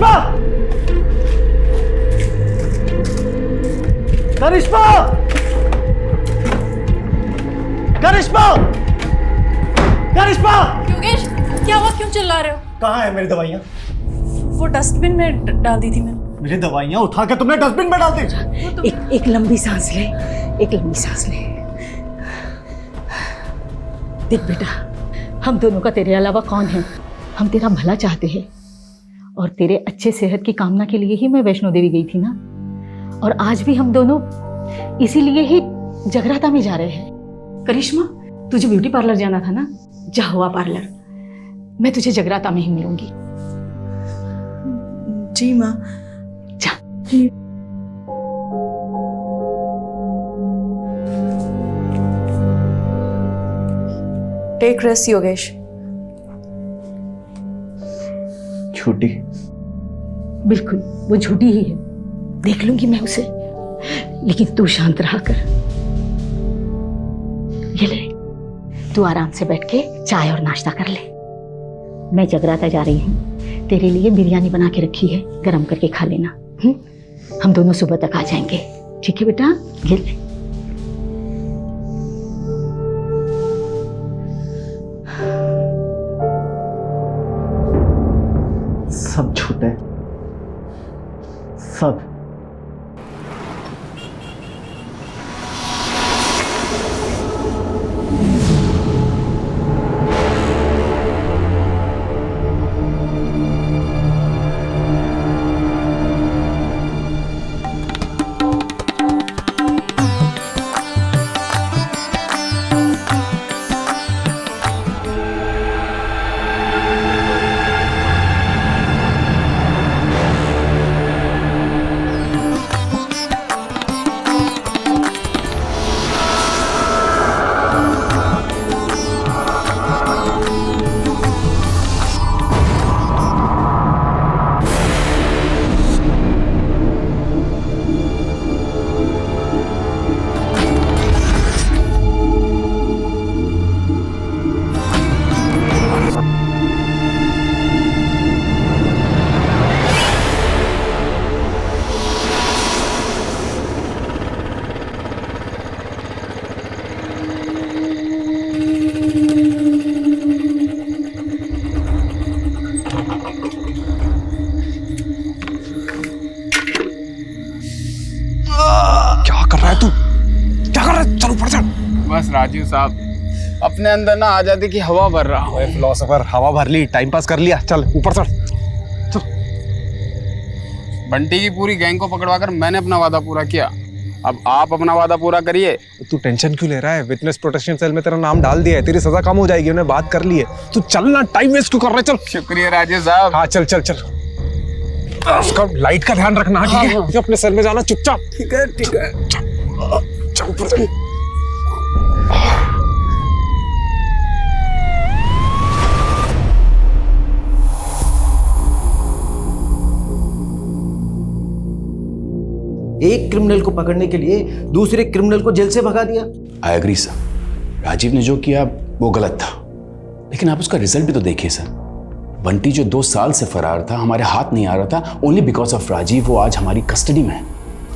करिश्मा, करिश्मा, करिश्मा, करिश्मा। योगेश, क्या हुआ? क्यों चिल्ला रहे हो? कहाँ है मेरी दवाइयाँ? वो डस्टबिन में डाल दी थी मैंने। मेरी दवाइयाँ उठा के तुमने डस्टबिन में डाल दी। एक लंबी सांस ले, एक लंबी सांस ले। देख बेटा, हम दोनों का तेरे अलावा कौन है? हम तेरा भला चाहते हैं और तेरे अच्छे सेहत की कामना के लिए ही मैं वैष्णो देवी गई थी ना। और आज भी हम दोनों इसीलिए ही जगराता में जा रहे हैं। करिश्मा, तुझे ब्यूटी पार्लर जाना था ना, जा हुआ पार्लर। मैं तुझे जगराता में ही मिलूंगी। जी माँ। जा। Take rest Yogesh. छुट्टी? बिल्कुल, वो झूठी ही है। देख लूंगी मैं उसे, लेकिन तू शांत रहा कर। ये ले, तू आराम से बैठ के चाय और नाश्ता कर ले। मैं जगराता जा रही हूँ, तेरे लिए बिरयानी बना के रखी है, गरम करके खा लेना। हम दोनों सुबह तक आ जाएंगे, ठीक है बेटा? ये ले। सब झूठ है, सब। बस राजीव साहब, अपने अंदर ना आजादी की हवा भर रहा हूँ। फिलोसोफर, हवा भर ली, टाइम पास कर लिया, चल ऊपर चढ़। बंटी की पूरी गैंग को पकड़वाकर मैंने अपना वादा पूरा किया, अब आप अपना वादा पूरा करिए। तू टेंशन क्यों ले रहा है? विटनेस प्रोटेक्शन सेल में तेरा नाम डाल दिया है, तेरी सजा कम हो जाएगी, उन्हें बात कर ली है। तू चलना, टाइम वेस्ट क्यों कर रहा है? चल। शुक्रिया राजीव साहब। हाँ चल चल चल। उसका लाइट का ध्यान रखना, ठीक है? अपने सेल में जाना चुपचाप। ठीक है ठीक है। चल ऊपर चल। एक क्रिमिनल को पकड़ने के लिए दूसरे क्रिमिनल को जेल से भगा दिया। आई एग्री सर, राजीव ने जो किया वो गलत था, लेकिन आप उसका रिजल्ट भी तो देखिए सर। बंटी जो 2 साल से फरार था, हमारे हाथ नहीं आ रहा था, ओनली बिकॉज ऑफ राजीव वो आज हमारी कस्टडी में है।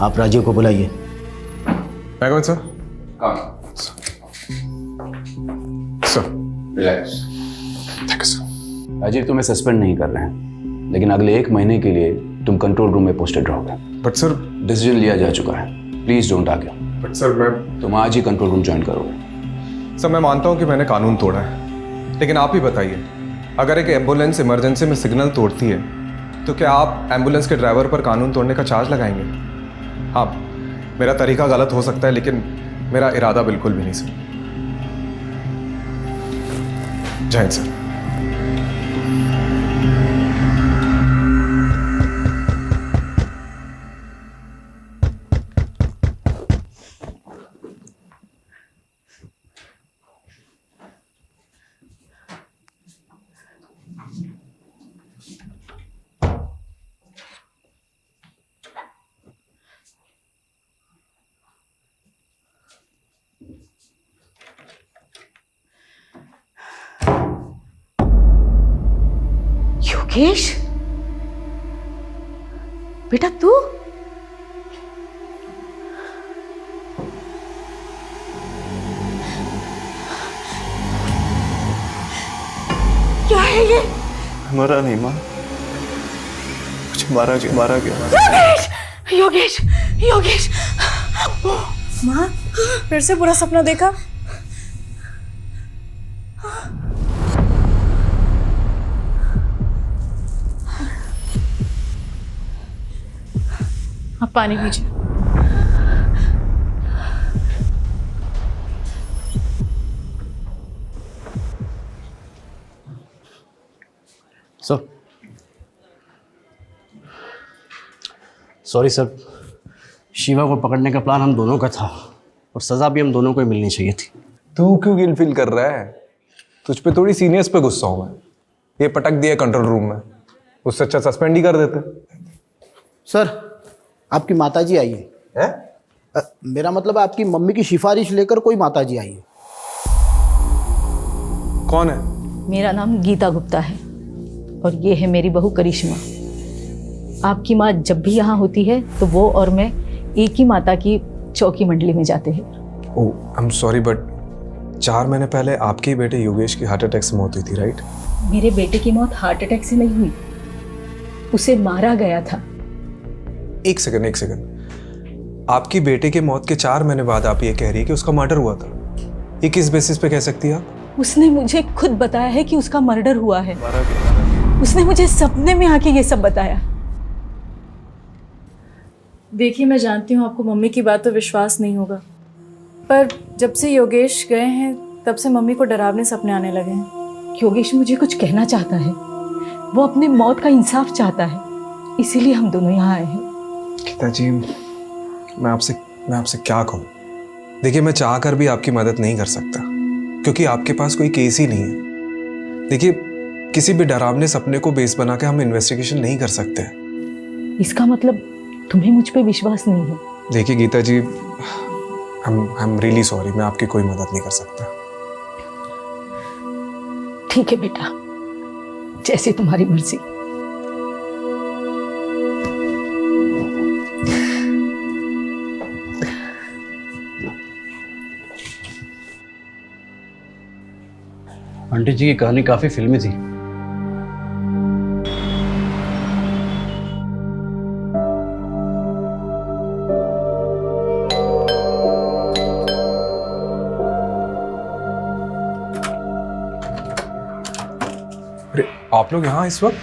आप राजीव को बुलाइए। Sir. Sir relax. Thank you sir. Rajiv तुम्हें सस्पेंड नहीं कर रहे हैं, लेकिन अगले 1 महीने के लिए तुम कंट्रोल रूम में पोस्टेड रहोगे। बट सर, डिसीजन लिया जा चुका है, please don't argue. But sir मैं तुम आज ही कंट्रोल रूम ज्वाइन करोगे। सर मैं मानता हूँ कि मैंने कानून तोड़ा है, लेकिन आप ही बताइए, अगर एक एम्बुलेंस इमरजेंसी में सिग्नल तोड़ती है तो क्या आप एम्बुलेंस के ड्राइवर पर कानून तोड़ने का चार्ज लगाएंगे? हाँ, मेरा तरीका गलत हो सकता है, लेकिन मेरा इरादा बिल्कुल भी नहीं सर। जय हिंद सर। योगेश, बेटा तू? क्या है ये? मरा नहीं माँ, मुझे मारा गया। योगेश, योगेश, योगेश। माँ, फिर से बुरा सपना देखा? आप पानी पीजिए। सॉरी सर, शिवा को पकड़ने का प्लान हम दोनों का था और सज़ा भी हम दोनों को ही मिलनी चाहिए थी। तू क्यों गिल्ट फील कर रहा है? तुझ पे थोड़ी सीनियर्स पे गुस्सा हूं मैं। ये पटक दिया कंट्रोल रूम में, उससे अच्छा सस्पेंड ही कर देते। सर, आपकी माताजी आई है। मेरा मतलब आपकी मम्मी की सिफारिश लेकर कोई माताजी आई है। कौन है? मेरा नाम गीता गुप्ता है और ये है मेरी बहू करिश्मा। आपकी माँ जब भी यहाँ होती है तो वो और मैं एक ही माता की चौकी मंडली में जाते हैं। ओह, आई एम सॉरी बट 4 महीने पहले आपके ही बेटे योगेश की हार्ट अटैक से मौत हुई थी, राइट? मेरे बेटे की मौत हार्ट अटैक से नहीं हुई, उसे मारा गया था। एक सेकंड। आपकी बेटे के मौत के 4 महीने बाद आप ये कह रही है कि उसका मर्डर हुआ था। ये किस बेसिस पे कह सकती है आप? उसने मुझे खुद बताया है कि उसका मर्डर हुआ है। उसने मुझे सपने में आके ये सब बताया। देखिए, मैं जानती हूँ आपको मम्मी की बात पर विश्वास नहीं होगा, पर जब से योगेश गए हैं तब से मम्मी को डरावने सपने आने लगे हैं। योगेश मुझे कुछ कहना चाहता है, वो अपने मौत का इंसाफ चाहता है, इसीलिए हम दोनों यहाँ आए हैं। गीता जी, मैं आपसे क्या कहूँ? देखिए, मैं चाह कर भी आपकी मदद नहीं कर सकता क्योंकि आपके पास कोई केस ही नहीं है। देखिए, किसी भी डरावने सपने को बेस बना के हम इन्वेस्टिगेशन नहीं कर सकते। इसका मतलब तुम्हें मुझ पे विश्वास नहीं है? देखिए गीता जी, आई एम रियली सॉरी, मैं आपकी कोई मदद नहीं कर सकता। ठीक है बेटा, जैसे तुम्हारी मर्जी। आंटी जी की कहानी काफी फिल्मी थी। अरे आप लोग यहाँ इस वक्त?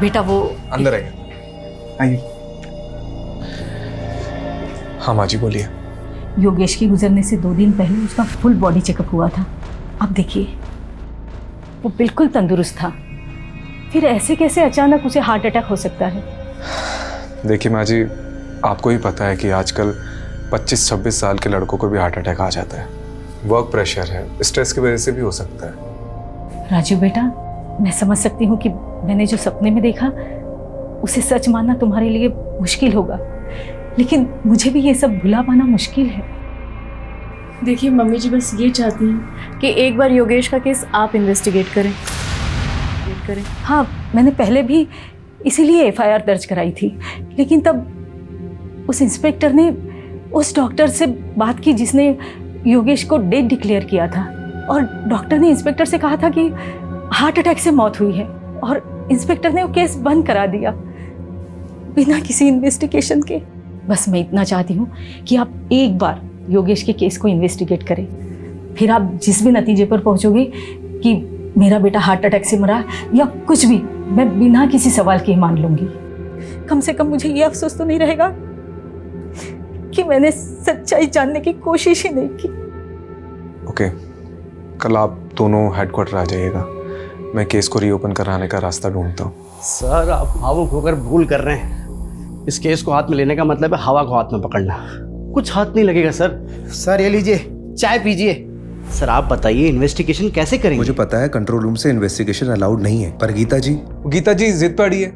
बेटा वो अंदर आइए। हाँ माँ जी बोलिए। योगेश के गुजरने से 2 दिन पहले उसका फुल बॉडी चेकअप हुआ था। अब देखिए, वो बिल्कुल तंदुरुस्त था, फिर ऐसे कैसे अचानक उसे हार्ट अटैक हो सकता है? देखिए माँ जी, आपको ही पता है कि आजकल 25-26 साल के लड़कों को भी हार्ट अटैक आ जाता है। वर्क प्रेशर है, स्ट्रेस की वजह से भी हो सकता है। राजू बेटा, मैं समझ सकती हूँ कि मैंने जो सपने में देखा उसे सच मानना तुम्हारे लिए मुश्किल होगा, लेकिन मुझे भी ये सब भुला पाना मुश्किल है। देखिए, मम्मी जी बस ये चाहती हैं कि एक बार योगेश का केस आप इन्वेस्टिगेट करें। हाँ, मैंने पहले भी इसीलिए FIR दर्ज कराई थी, लेकिन तब उस इंस्पेक्टर ने उस डॉक्टर से बात की जिसने योगेश को डेड डिक्लेयर किया था, और डॉक्टर ने इंस्पेक्टर से कहा था कि हार्ट अटैक से मौत हुई है, और इंस्पेक्टर ने वो केस बंद करा दिया बिना किसी इन्वेस्टिगेशन के। बस मैं इतना चाहती हूँ कि आप एक बार योगेश के केस को इन्वेस्टिगेट करें, फिर आप जिस भी नतीजे पर पहुँचोगे कि मेरा बेटा हार्ट अटैक से मरा या कुछ भी, मैं बिना किसी सवाल के मान लूँगी। कम से कम मुझे ये अफसोस तो नहीं रहेगा कि मैंने सच्चाई जानने की कोशिश ही नहीं की। ओके, कल आप दोनों हेडक्वार्टर आ जाइएगा, मैं केस को रीओपन कराने का रास्ता ढूंढता हूँ। सर, आप भावुक होकर भूल कर रहे हैं। इस केस को हाथ में लेने का मतलब है हवा को हाथ में पकड़ना। कुछ हाथ नहीं लगेगा सर। सर ये लीजिए, चाय पीजिए। सर आप बताइए, इन्वेस्टिगेशन कैसे करेंगे? मुझे पता है कंट्रोल रूम से इन्वेस्टिगेशन अलाउड नहीं है, पर गीता जी जिद पे अड़ी है,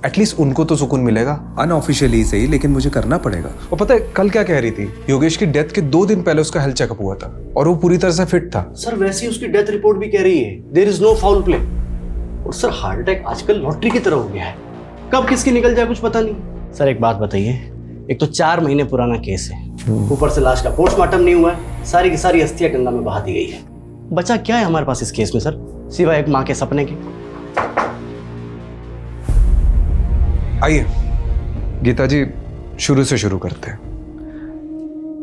एटलीस्ट उनको तो सुकून मिलेगा। अनऑफिशियली सही, लेकिन मुझे करना पड़ेगा। वो पता है कल क्या कह रही थी? योगेश की डेथ के 2 दिन पहले उसका हेल्थ चेकअप हुआ था और वो पूरी तरह से फिट था। सर वैसे ही उसकी डेथ रिपोर्ट भी कह रही है there is no foul play. और सर हार्ट अटैक आजकल लॉटरी की तरह हो गया है। कब किसकी निकल जाए कुछ पता नहीं। सर एक बात बताइए, एक तो 4 महीने पुराना केस है, ऊपर से लाश का पोस्टमार्टम नहीं हुआ है, सारी की सारी अस्थियां गंगा में बहा दी गई है। बचा क्या है हमारे पास इस केस में सर, सिवाय एक माँ के सपने के। आइए गीता जी, शुरू से शुरू करते हैं।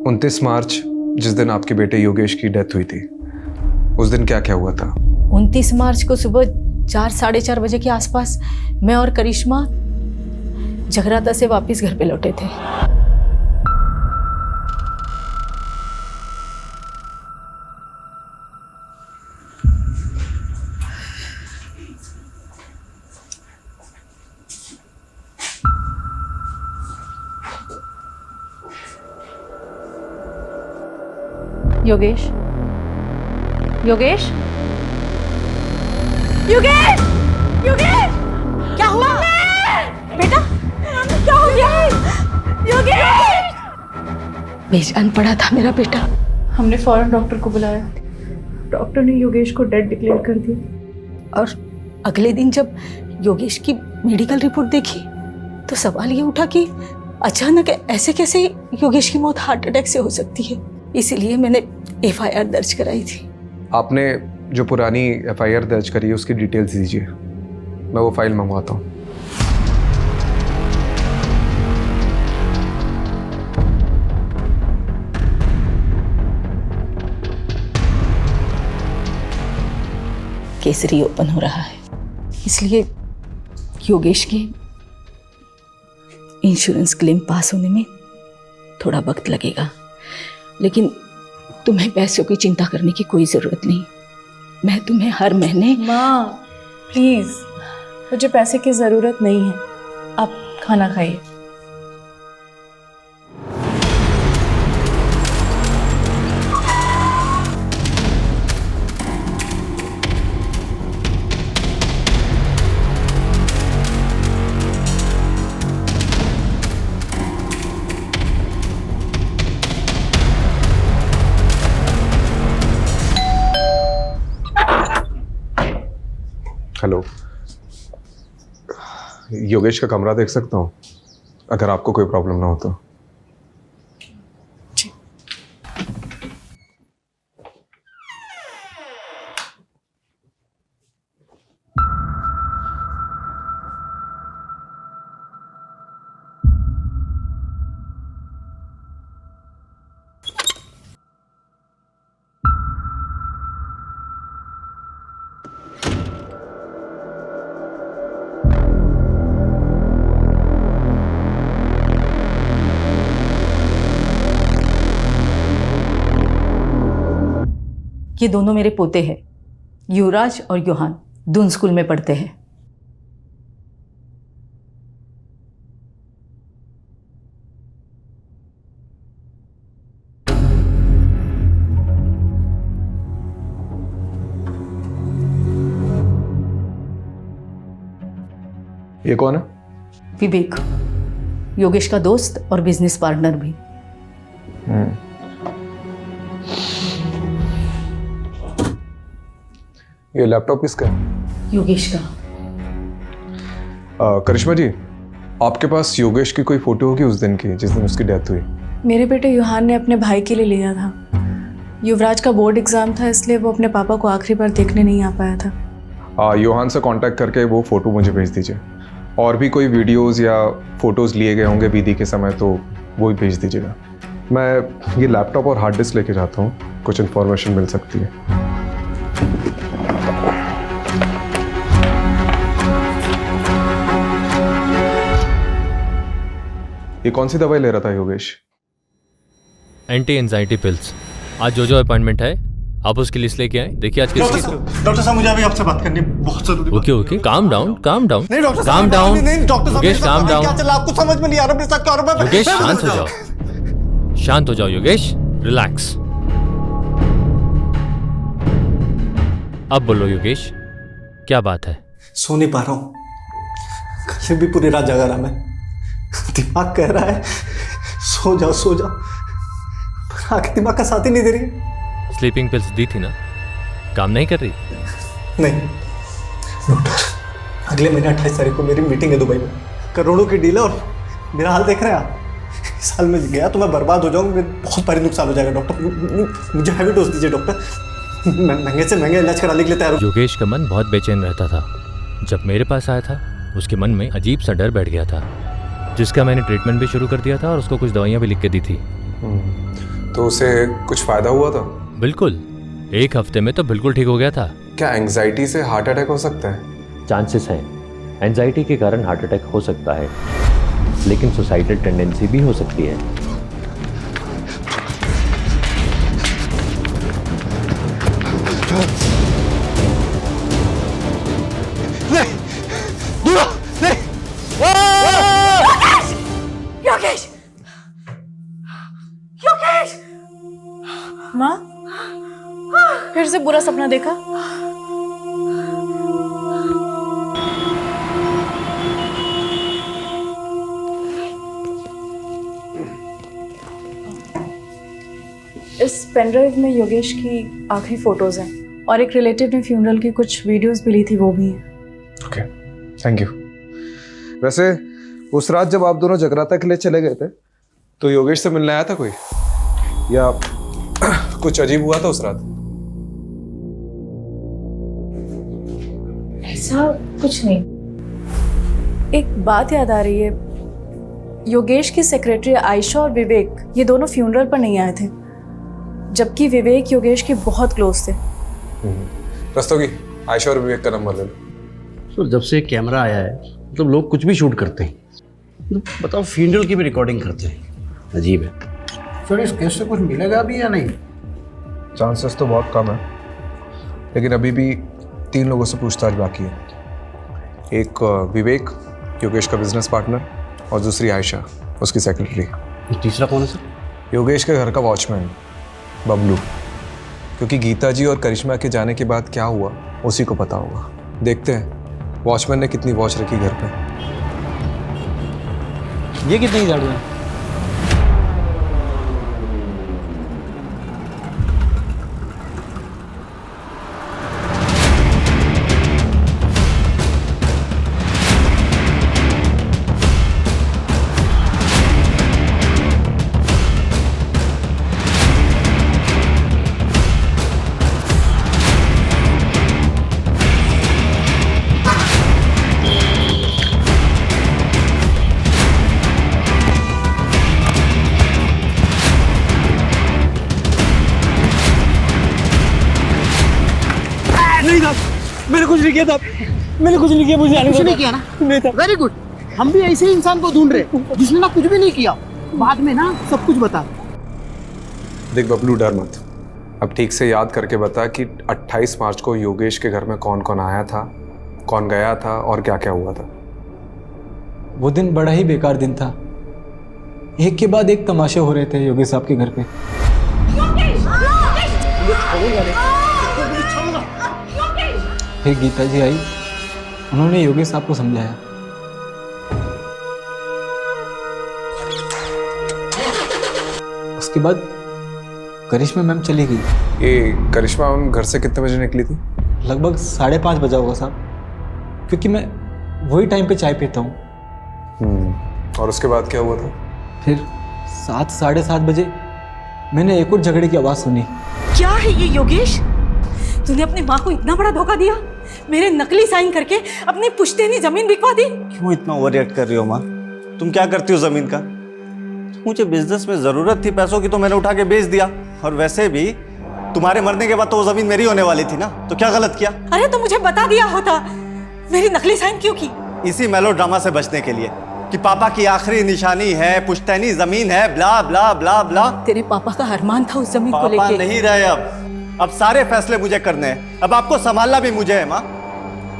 29 मार्च जिस दिन आपके बेटे योगेश की डेथ हुई थी, उस दिन क्या क्या हुआ था? 29 मार्च को सुबह 4 साढ़े 4 बजे के आसपास मैं और करिश्मा जगराता से वापस घर पे लौटे थे। योगेश, योगेश, योगेश, योगेश, क्या हुआ बेटा? क्या हो गया? योगेश! बेजान पड़ा था मेरा बेटा। हमने फौरन डॉक्टर को बुलाया। डॉक्टर ने योगेश को डेड डिक्लेयर कर दिया। और अगले दिन जब योगेश की मेडिकल रिपोर्ट देखी तो सवाल ये उठा कि अचानक ऐसे कैसे योगेश की मौत हार्ट अटैक से हो सकती है। इसीलिए मैंने FIR दर्ज कराई थी। आपने जो पुरानी FIR दर्ज करी है उसकी डिटेल्स दीजिए, मैं वो फाइल मंगवाता हूँ। केस रीओपन हो रहा है, इसलिए योगेश के इंश्योरेंस क्लेम पास होने में थोड़ा वक्त लगेगा, लेकिन तुम्हें पैसों की चिंता करने की कोई ज़रूरत नहीं। मैं तुम्हें हर महीने। माँ प्लीज़, मुझे पैसे की ज़रूरत नहीं है, आप खाना खाइए। हेलो, योगेश का कमरा देख सकता हूँ अगर आपको कोई प्रॉब्लम ना हो तो? जी। ये दोनों मेरे पोते हैं, युवराज और योहान, दून स्कूल में पढ़ते हैं। ये कौन है? विवेक, योगेश का दोस्त और बिजनेस पार्टनर भी। ये लैपटॉप किसका है? योगेश का। करिश्मा जी, आपके पास योगेश की कोई फोटो होगी उस दिन की जिस दिन उसकी डेथ हुई? मेरे बेटे युहान ने अपने भाई के लिए लिया था। युवराज का बोर्ड एग्ज़ाम था, इसलिए वो अपने पापा को आखिरी बार देखने नहीं आ पाया था। योहान से कांटेक्ट करके वो फ़ोटो मुझे भेज दीजिए। और भी कोई वीडियोस या फोटोज़ लिए गए होंगे विधि के समय तो वो भी भेज दीजिएगा। मैं ये लैपटॉप और हार्ड डिस्क लेके जाता हूँ, कुछ इन्फॉर्मेशन मिल सकती है। ये कौन सी दवाई ले रहा था योगेश? Anti anxiety pills. आज जो अपॉइंटमेंट है आप उसकी लिस्ट लेके आए। देखिए आज किस डॉक्टर साहब मुझे अभी आपसे बात करनी बहुत जरूरी। Okay okay, calm down calm down. नहीं डॉक्टर काम डाउन। नहीं डॉक्टर साहब, योगेश काम डाउन। क्या चल रहा है आपको समझ में नहीं आ रहा मेरे साथ क्या हो रहा है? योगेश शांत हो जाओ, शांत हो जाओ योगेश, रिलैक्स। अब बोलो योगेश, क्या बात है? सो नहीं पा रहा हूँ, कल से भी पूरी रात जगा रहा मैं। दिमाग कह रहा है सो जाओ सो जाओ, पर आखिर दिमाग का साथ ही नहीं दे रही। स्लीपिंग पिल्स दी थी ना, काम नहीं कर रही? नहीं डॉक्टर, अगले महीने 28 तारीख को मेरी मीटिंग है दुबई में। करोड़ों की डील है और मेरा हाल देख रहे हैं आप। इस साल में गया तो मैं बर्बाद हो जाऊंगा, मेरे बहुत भारी नुकसान हो जाएगा डॉक्टर। मुझे हैवी डोज दीजिए डॉक्टर, मैं महंगे से महंगे इलाज कराने के लिए तैयार हूँ। योगेश का मन बहुत बेचैन रहता था। जब मेरे पास आया था उसके मन में अजीब सा डर बैठ गया था, जिसका मैंने ट्रीटमेंट भी शुरू कर दिया था और उसको कुछ दवाइयाँ भी लिख के दी थी। तो उसे कुछ फ़ायदा हुआ था? बिल्कुल, 1 हफ्ते में तो बिल्कुल ठीक हो गया था। क्या एंग्जाइटी से हार्ट अटैक हो सकता है? चांसेस हैं, एंजाइटी के कारण हार्ट अटैक हो सकता है, लेकिन सुसाइडल टेंडेंसी भी हो सकती है। योगेश! योगेश! माँ, फिर से बुरा सपना देखा? इस पेनड्राइव में योगेश की आखिरी फोटोज हैं और एक रिलेटिव ने फ्यूनरल की कुछ वीडियोस भी ली थी, वो भी हैं। Okay, thank you. वैसे उस रात जब आप दोनों जगराता के लिए चले गए थे तो योगेश से मिलने आया था कोई, या कुछ अजीब हुआ था उस रात? ऐसा कुछ नहीं। एक बात याद आ रही है, योगेश की सेक्रेटरी आयशा और विवेक ये दोनों फ्यूनरल पर नहीं आए थे, जबकि विवेक योगेश के बहुत क्लोज थे। रस्तोगी, आयशा और विवेक का नंबर ले लो। सर जब से कैमरा आया है मतलब लोग कुछ भी शूट करते हैं, बताओ फ्यूनरल की भी रिकॉर्डिंग करते हैं, अजीब है। सर इस केस से कुछ मिलेगा भी या नहीं? चांसेस तो बहुत कम है, लेकिन अभी भी 3 लोगों से पूछताछ बाकी है। एक विवेक, योगेश का बिजनेस पार्टनर, और दूसरी आयशा, उसकी सेक्रेटरी। तीसरा कौन है सर? योगेश के घर का वॉचमैन बबलू, क्योंकि गीता जी और करिश्मा के जाने के बाद क्या हुआ उसी को पता होगा। देखते हैं वॉचमैन ने कितनी वॉच रखी घर पे। ये कितनी गाड़ियाँ? मैंने कुछ नहीं किया था, मैंने कुछ नहीं किया, मुझे कुछ नहीं किया ना? नहीं था। वेरी गुड, हम भी ऐसे ही इंसान को ढूंढ रहे जिसने ना कुछ भी नहीं किया, बाद में ना सब कुछ बता। देख बबलू, डर मत, अब ठीक से याद करके बता कि 28 मार्च को योगेश के घर में कौन कौन आया था, कौन गया था और क्या क्या हुआ था। वो दिन बड़ा ही बेकार दिन था, एक के बाद एक तमाशे हो रहे थे योगेश साहब के घर पे। फिर गीता जी आई, उन्होंने योगेश साहब को समझाया। उसके बाद करिश्मा मैम चली गई। ये करिश्मा मैम घर से कितने बजे निकली थी? लगभग 5:30 बजा होगा साहब, क्योंकि मैं वही टाइम पे चाय पीता हूँ। और उसके बाद क्या हुआ था? फिर 7 साढ़े 7 बजे मैंने एक और झगड़े की आवाज़ सुनी। क्या है ये योगेश? तूने अपनी माँ को इतना बड़ा धोखा दिया, मेरे नकली साइन करके अपनी पुश्तैनी जमीन बिकवा दी। क्यों इतना ओवर रिएक्ट कर रही हो माँ? तुम क्या करती हो जमीन का? मुझे बिजनेस में जरूरत थी पैसों की तो मैंने उठा के बेच दिया, और वैसे भी तुम्हारे मरने के बाद तो वो जमीन मेरी होने वाली थी ना, तो क्या गलत किया? अरे तो मुझे बता दिया होता, मेरी नकली साइन क्यों की? इसी मेलोड्रामा से बचने के लिए कि पापा की आखिरी निशानी है, पुश्तैनी जमीन है, ब्ला ब्ला ब्ला ब्ला। तेरे पापा का अरमान था उस जमीन को पापा लेके। नहीं रहे अब सारे फैसले मुझे करने हैं, अब आपको संभालना भी मुझे है माँ।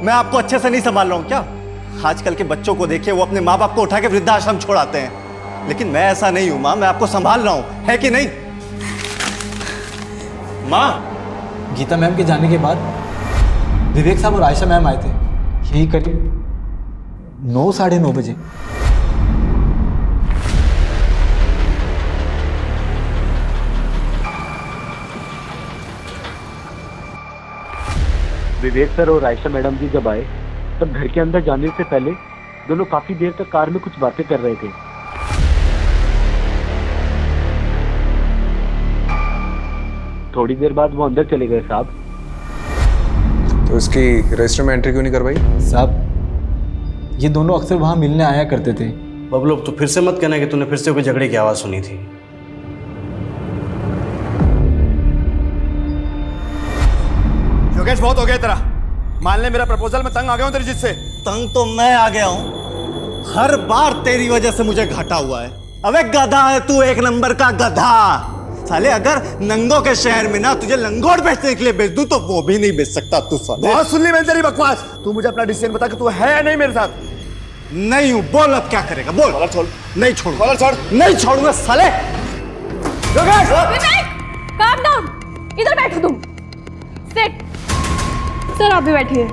मैं आपको अच्छे से नहीं संभाल रहा हूँ क्या? आजकल के बच्चों को देखिए, वो अपने माँ बाप को उठा के वृद्धाश्रम छोड़ाते हैं, लेकिन मैं ऐसा नहीं हूँ माँ, मैं आपको संभाल रहा हूँ, है कि नहीं माँ? गीता मैम के जाने के बाद विवेक साहब और आयशा मैम आए थे, यही करीब 9 साढ़े 9 बजे। विवेक सर और आयशा मैडम जी जब आए तब घर के अंदर जाने से पहले दोनों काफी देर तक कार में कुछ बातें कर रहे थे। थोड़ी देर बाद वो अंदर चले गए साहब। तो इसकी रजिस्टर में एंट्री क्यों नहीं करवाई? साहब ये दोनों अक्सर वहाँ मिलने आया करते थे। बबलू तो फिर से मत कहना कि तूने फिर से कोई झगड़े की आवाज़ सुनी थी। योगेश बहुत हो गया तेरा। मान ले मेरा प्रपोजल, मैं तंग आ गया हूँ तेरी जिद से। तंग तो मैं आ गया हूँ, हर बार तेरी वजह से मुझे घाटा हुआ है। अबे गधा है तू, एक नंबर का गधा। साले अगर नंगों के शहर में ना तुझे लंगोट बेचने के लिए बेच दूं तो वो भी नहीं बेच सकता तू। साले बहुत सुन ली मैंने तेरी बकवास। तू मुझे अपना डिसीजन बता कि तू है या नहीं मेरे साथ। नहीं हूं, बोल अब क्या करेगा बोल। कॉलर छोड़। नहीं छोड़। कॉलर छोड़। नहीं छोड़ूंगा साले। विवेक, calm down, इधर बैठो तुम। सिट। सर आप भी बैठिए।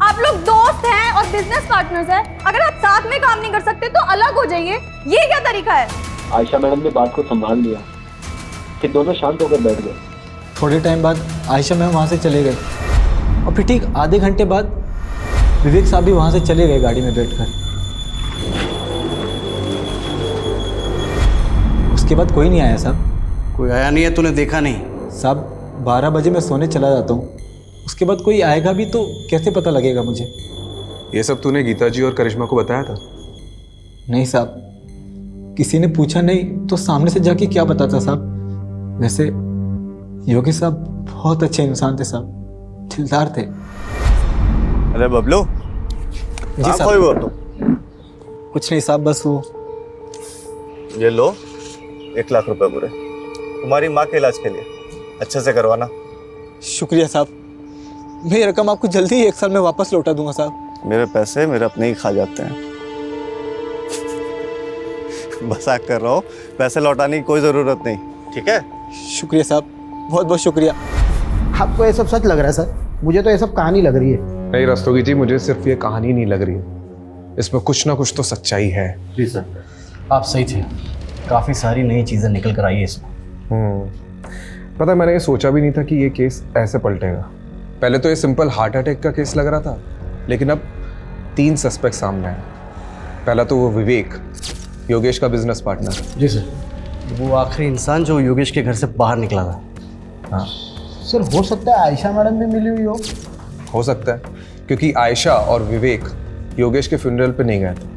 आप लोग दोस्त हैं और बिजनेस पार्टनर्स हैं। अगर आप साथ में काम नहीं कर सकते तो अलग हो जाइए। ये क्या तरीका है? आयशा मैडम ने बात को संभाल लिया, फिर दोनों शांत होकर बैठ गए। थोड़े टाइम बाद आयशा मैम वहाँ से चले गए और फिर ठीक आधे घंटे बाद विवेक साहब भी वहाँ से चले गए गाड़ी में बैठकर। उसके बाद कोई नहीं आया साहब। कोई आया नहीं है? तूने देखा नहीं? साहब 12 बजे मैं सोने चला जाता हूँ, उसके बाद कोई आएगा भी तो कैसे पता लगेगा मुझे? ये सब तूने गीता जी और करिश्मा को बताया था? नहीं साहब, किसी ने पूछा नहीं तो सामने से जाके क्या बताता साहब। वैसे योगेश साहब बहुत अच्छे इंसान थे साहब, दिलदार थे। अरे बबलू जी साहब। कोई वो तो कुछ नहीं साहब, बस वो। ये लो 1 लाख रुपए पूरे तुम्हारी माँ के इलाज के लिए, अच्छे से करवाना। शुक्रिया साहब, मैं ये रकम आपको जल्दी ही 1 साल में वापस लौटा दूंगा साहब। मेरे पैसे मेरे अपने ही खा जाते हैं। मजाक कर रहा हूँ, पैसे लौटाने की कोई ज़रूरत नहीं, ठीक है? शुक्रिया साहब, बहुत बहुत शुक्रिया। आपको ये सब सच लग रहा है सर? मुझे तो ये सब कहानी लग रही है। नहीं रस्तोगी जी, मुझे सिर्फ ये कहानी नहीं लग रही है, इसमें कुछ ना कुछ तो सच्चाई है। जी सर, आप सही थे। काफ़ी सारी नई चीज़ें निकल कर आई है इसमें। पता है, मैंने ये सोचा भी नहीं था कि ये केस ऐसे पलटेगा। पहले तो ये सिंपल हार्ट अटैक का केस लग रहा था, लेकिन अब 3 सस्पेक्ट सामने आए। पहला तो वो विवेक, योगेश का बिजनेस पार्टनर। जी सर, वो आखिरी इंसान जो योगेश के घर से बाहर निकला था। हाँ सर, हो सकता है आयशा मैडम भी मिली हुई हो सकता है, क्योंकि आयशा और विवेक योगेश के फ्यूनरल पे नहीं गए थे,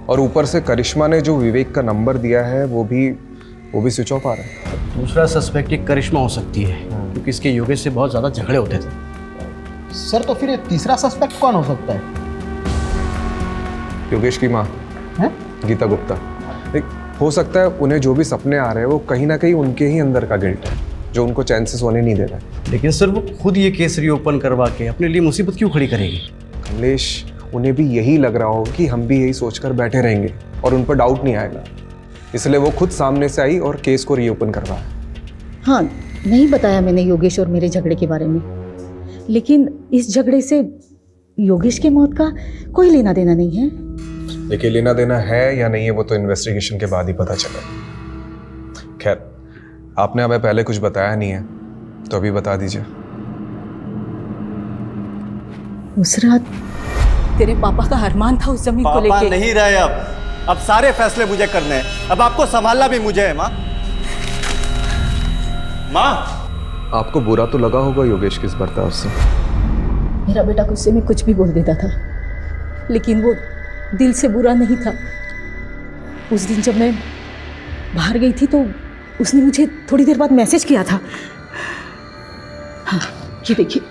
और ऊपर से करिश्मा ने जो विवेक का नंबर दिया है वो भी स्विच ऑफ आ रहा है। दूसरा सस्पेक्ट एक करिश्मा हो सकती है, क्योंकि इसके योगेश से बहुत ज़्यादा झगड़े होते थे। सर तो फिर ये तीसरा सस्पेक्ट कौन हो सकता है? योगेश की माँ गीता गुप्ता। एक हो सकता है उन्हें जो भी सपने आ रहे हैं वो कहीं ना कहीं उनके ही अंदर का गिल्ट है, जो उनको चैन से सोने नहीं दे रहा है। लेकिन सर वो खुद ये केस रीओपन करवा के अपने लिए मुसीबत क्यों खड़ी करेगी? कमलेश, उन्हें भी यही लग रहा हो कि हम भी यही सोचकर बैठे रहेंगे और उन पर डाउट नहीं आएगा, इसलिए वो खुद सामने से आई और केस को रीओपन करवाया। हाँ, नहीं बताया मैंने योगेश और मेरे झगड़े के बारे में, लेकिन इस झगड़े से योगेश की मौत का कोई लेना देना नहीं है। देखिए, लेना देना है या नहीं है वो तो इन्वेस्टिगेशन के बाद ही पता चला। खैर, आपने हमें पहले कुछ बताया नहीं है तो अभी बता दीजिए। उस रात तेरे पापा का अरमान था उस जमीन को लेके। पापा नहीं रहे अब सारे फैसले मुझे करने हैं। अब आपको संभालना भी मुझे है। माँ, आपको बुरा तो लगा होगा योगेश किस बर्ताव से। मेरा बेटा गुस्से में कुछ भी बोल देता था, लेकिन वो दिल से बुरा नहीं था। उस दिन जब मैं बाहर गई थी तो उसने मुझे थोड़ी देर बाद मैसेज किया था। हाँ, ये देखिए।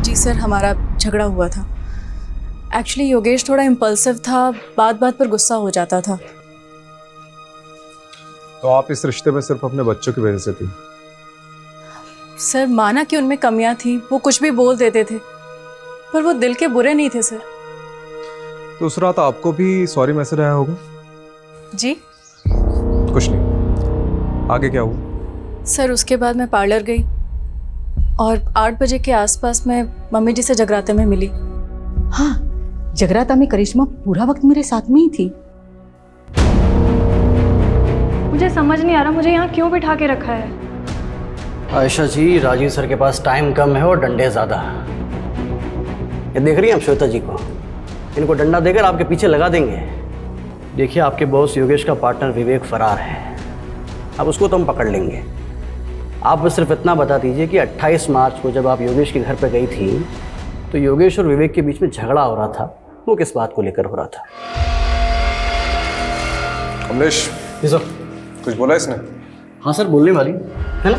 जी सर, हमारा झगड़ा हुआ था। एक्चुअली योगेश थोड़ा इम्पल्सिव था, बात बात पर गुस्सा हो जाता था। तो आप इस रिश्ते में सिर्फ अपने बच्चों की वजह से थी? सर माना कि उनमें कमियां थी, वो कुछ भी बोल देते थे, पर वो दिल के बुरे नहीं थे सर। तो उस रात आपको भी सॉरी मैसेज आया होगा? जी कुछ नहीं, आगे क्या हुआ? सर उसके बाद मैं पार्लर गई और 8 बजे के आसपास मैं मम्मी जी से जगराते में मिली। हाँ, जगराता में करिश्मा पूरा वक्त मेरे साथ में ही थी। मुझे समझ नहीं आ रहा मुझे यहाँ क्यों बिठा के रखा है। आयशा जी, राजीव सर के पास टाइम कम है और डंडे ज़्यादा। ये देख रही हैं आप श्वेता जी को? इनको डंडा देकर आपके पीछे लगा देंगे। देखिए, आपके बॉस योगेश का पार्टनर विवेक फरार है। अब उसको तो हम पकड़ लेंगे। आप बस सिर्फ इतना बता दीजिए कि 28 मार्च को जब आप योगेश के घर पर गई थी तो योगेश और विवेक के बीच में झगड़ा हो रहा था, वो किस बात को लेकर हो रहा था? कमलेश, जी सर। कुछ बोला इसने? हाँ सर, बोलने वाली है ना।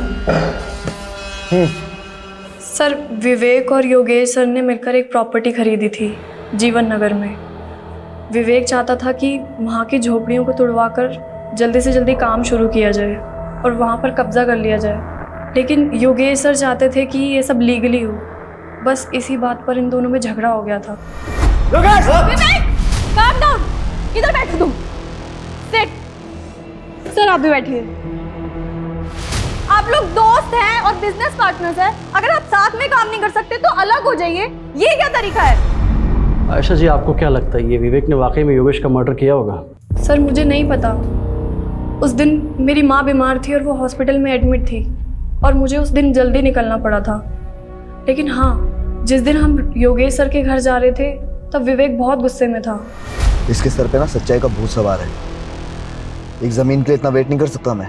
सर, विवेक और योगेश सर ने मिलकर एक प्रॉपर्टी खरीदी थी जीवन नगर में। विवेक चाहता था कि वहाँ की झोपड़ियों को तुड़वाकर जल्दी से जल्दी काम शुरू किया जाए और वहाँ पर कब्जा कर लिया जाए, लेकिन योगेश सर चाहते थे कि ये सब लीगली हो। बस इसी बात पर इन दोनों में झगड़ा हो गया था। योगेश! विवेक, calm down, इधर बैठो तुम। Sit. सर, आप भी बैठिए। आप लोग दोस्त हैं और बिजनेस पार्टनर्स हैं। अगर आप साथ में काम नहीं कर सकते तो अलग हो जाइए। ये क्या तरीका है? आयशा जी, आपको क्या लगता है ये विवेक ने वाकई में योगेश का मर्डर किया होगा? सर, मुझे नहीं पता। उस दिन मेरी माँ बीमार थी और वो हॉस्पिटल में एडमिट थी और मुझे उस दिन जल्दी निकलना पड़ा था। लेकिन हाँ, जिस दिन हम योगेश सर के घर जा रहे थे तब विवेक बहुत गुस्से में था। इसके सर पे ना सच्चाई का भूत सवार है। एक जमीन के लिए इतना वेट नहीं कर सकता मैं।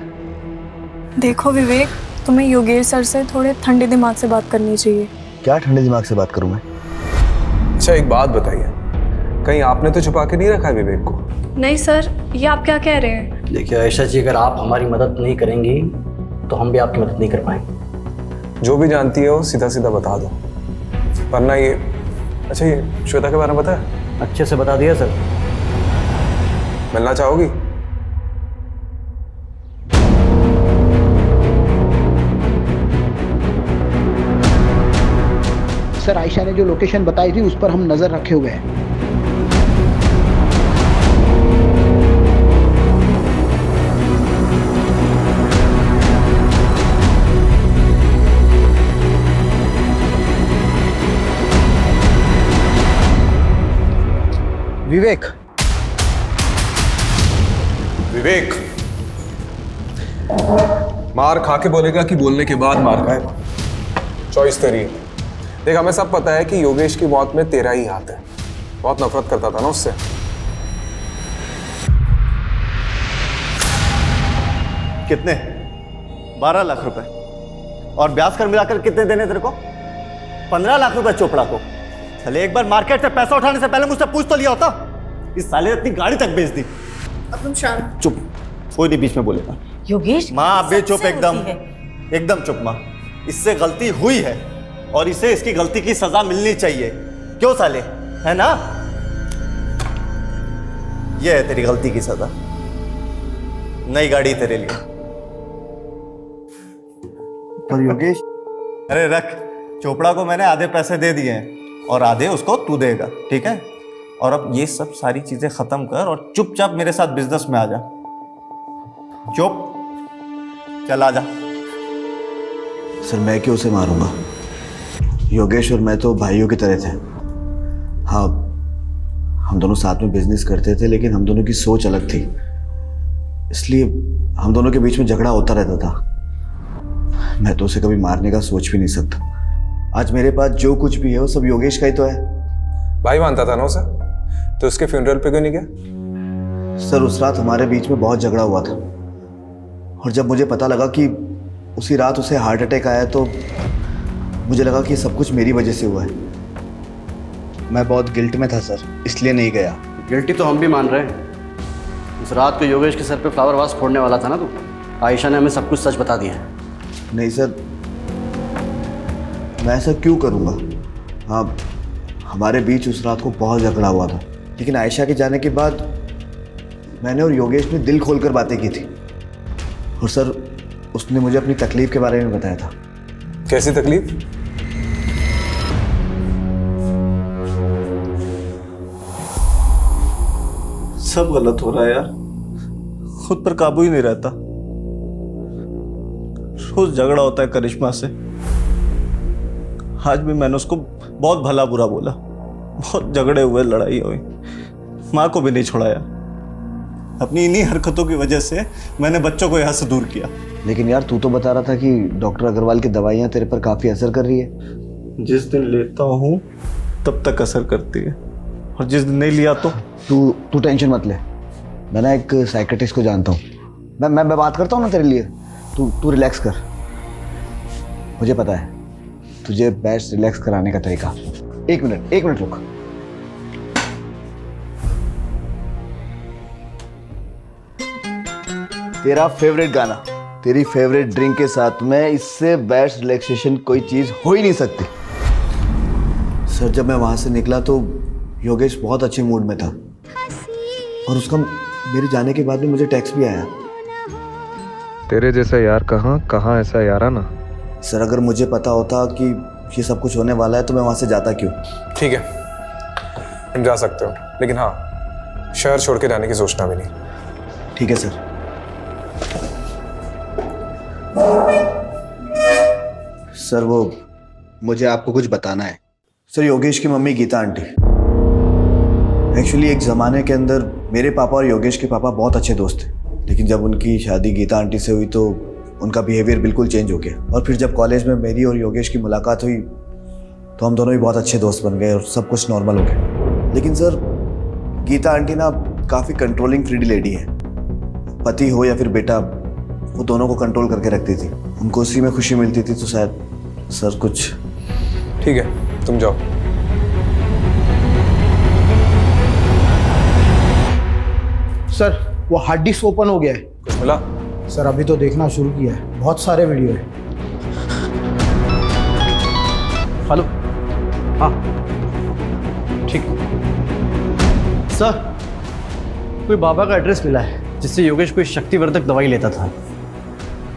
देखो विवेक, तुम्हें योगेश सर से थोड़े ठंडे दिमाग से बात करनी चाहिए। क्या ठंडे दिमाग से बात करूं मैं? अच्छा, एक बात बताइए, कहीं आपने तो छुपा के नहीं रखा है विवेक को? नहीं सर, ये आप क्या कह रहे हैं? देखिए आयशा जी, अगर आप हमारी मदद नहीं करेंगी तो हम भी आपकी मदद नहीं कर पाएंगे। जो भी जानती है वो सीधा सीधा बता दो, वरना ये। अच्छा, ये श्वेता के बारे में पता है? अच्छे से बता दिया सर। मिलना चाहोगी? सर, आयशा ने जो लोकेशन बताई थी उस पर हम नजर रखे हुए हैं। विवेक, विवेक मार खा के बोलेगा कि बोलने के बाद मार खाएगा? चॉइस तेरी है। देख, हमें सब पता है कि योगेश की मौत में तेरा ही हाथ है। बहुत नफरत करता था ना उससे। कितने? 12 लाख रुपए। और ब्याज कर मिलाकर कितने देने तेरे को? 15 लाख रुपए चोपड़ा को। चले, एक बार मार्केट से पैसा उठाने से पहले मुझसे पूछ तो लिया होता। इस साले ने अपनी गाड़ी तक बेच दी। अब तुम शांत। चुप, कोई नहीं बीच में बोलेगा। योगेश, माँ आप भी चुप, एकदम चुप माँ। इससे गलती हुई है और इसे इसकी गलती की सजा मिलनी चाहिए। क्यों साले, है ना? ये है तेरी गलती की सजा। नई गाड़ी तेरे लिए। पर योगेश, अरे रख, चोपड़ा को मैंने आधे पैसे दे दिए हैं और आधे उसको तू देगा, ठीक है? और अब ये सब सारी चीजें खत्म कर और चुपचाप मेरे साथ बिजनेस में आ जा। चुप, चल आ जा। सर, मैं क्यों उसे मारूंगा? योगेश और मैं तो भाइयों की तरह थे। हाँ, हम दोनों साथ में बिजनेस करते थे, लेकिन हम दोनों की सोच अलग थी, इसलिए हम दोनों के बीच में झगड़ा होता रहता था। मैं तो उसे कभी मारने का सोच भी नहीं सकता। आज मेरे पास जो कुछ भी है वो सब योगेश का ही तो है। भाई मानता था ना उसे, तो उसके फ्यूनरल पे क्यों नहीं गया? सर, उस रात हमारे बीच में बहुत झगड़ा हुआ था और जब मुझे पता लगा कि उसी रात उसे हार्ट अटैक आया तो मुझे लगा कि सब कुछ मेरी वजह से हुआ है। मैं बहुत गिल्ट में था सर, इसलिए नहीं गया। गिल्टी तो हम भी मान रहे हैं। उस रात को योगेश के सर पे फ्लावर वास फोड़ने वाला था ना तू। आयशा ने हमें सब कुछ सच बता दिया है। नहीं सर, मैं ऐसा क्यों करूँगा? हाँ, हमारे बीच उस रात को बहुत झगड़ा हुआ था, लेकिन आयशा के जाने के बाद मैंने और योगेश ने दिल खोलकर बातें की थी। और सर, उसने मुझे अपनी तकलीफ के बारे में बताया था। कैसी तकलीफ? सब गलत हो रहा है यार, खुद पर काबू ही नहीं रहता। रोज झगड़ा होता है करिश्मा से। आज भी मैंने उसको बहुत भला बुरा बोला, बहुत झगड़े हुए, लड़ाई हुई, माँ को भी नहीं छोड़ा यार। अपनी इन्हीं हरकतों की वजह से मैंने बच्चों को यहाँ से दूर किया। लेकिन यार तू तो बता रहा था कि डॉक्टर अग्रवाल की दवाइयाँ तेरे पर काफ़ी असर कर रही है। जिस दिन लेता हूँ तब तक असर करती है, और जिस दिन नहीं लिया तो तू टेंशन मत ले, मैं ना एक साइकेट्रिस्ट को जानता हूँ। मैं बात करता हूँ ना तेरे लिए। तू रिलैक्स कर, मुझे पता है तुझे बेस्ट रिलैक्स कराने का तरीका। एक मिनट रुक। तेरा फेवरेट गाना, तेरी फेवरेट ड्रिंक के साथ में इससे बेस्ट रिलैक्सेशन कोई चीज़ हो ही नहीं सकती। सर जब मैं वहाँ से निकला तो योगेश बहुत अच्छे मूड में था, और उसका मेरे जाने के बाद भी मुझे टेक्स्ट भी आया। तेरे जैसा यार कहाँ ऐसा यार आना। सर अगर मुझे पता होता कि ये सब कुछ होने वाला है तो मैं वहाँ से जाता क्यों। ठीक है, तुम जा सकते हो, लेकिन हाँ, शहर छोड़ के जाने की सोचना भी नहीं। ठीक है सर। सर वो मुझे आपको कुछ बताना है। सर योगेश की मम्मी गीता आंटी, एक्चुअली एक ज़माने के अंदर मेरे पापा और योगेश के पापा बहुत अच्छे दोस्त थे, लेकिन जब उनकी शादी गीता आंटी से हुई तो उनका बिहेवियर बिल्कुल चेंज हो गया। और फिर जब कॉलेज में मेरी और योगेश की मुलाकात हुई तो हम दोनों ही बहुत अच्छे दोस्त बन गए और सब कुछ नॉर्मल हो गया। लेकिन सर गीता आंटी ना काफ़ी कंट्रोलिंग फ्रीडी लेडी है। पति हो या फिर बेटा, वो दोनों को कंट्रोल करके रखती थी। उनको उसी में खुशी मिलती थी, तो शायद सर कुछ। ठीक है, तुम जाओ। सर वो हार्ड डिस्क ओपन हो गया है। कुछ मिला? सर अभी तो देखना शुरू किया है, बहुत सारे वीडियो है। हेलो, हाँ ठीक। सर कोई बाबा का एड्रेस मिला है जिससे योगेश कोई शक्तिवर्धक दवाई लेता था।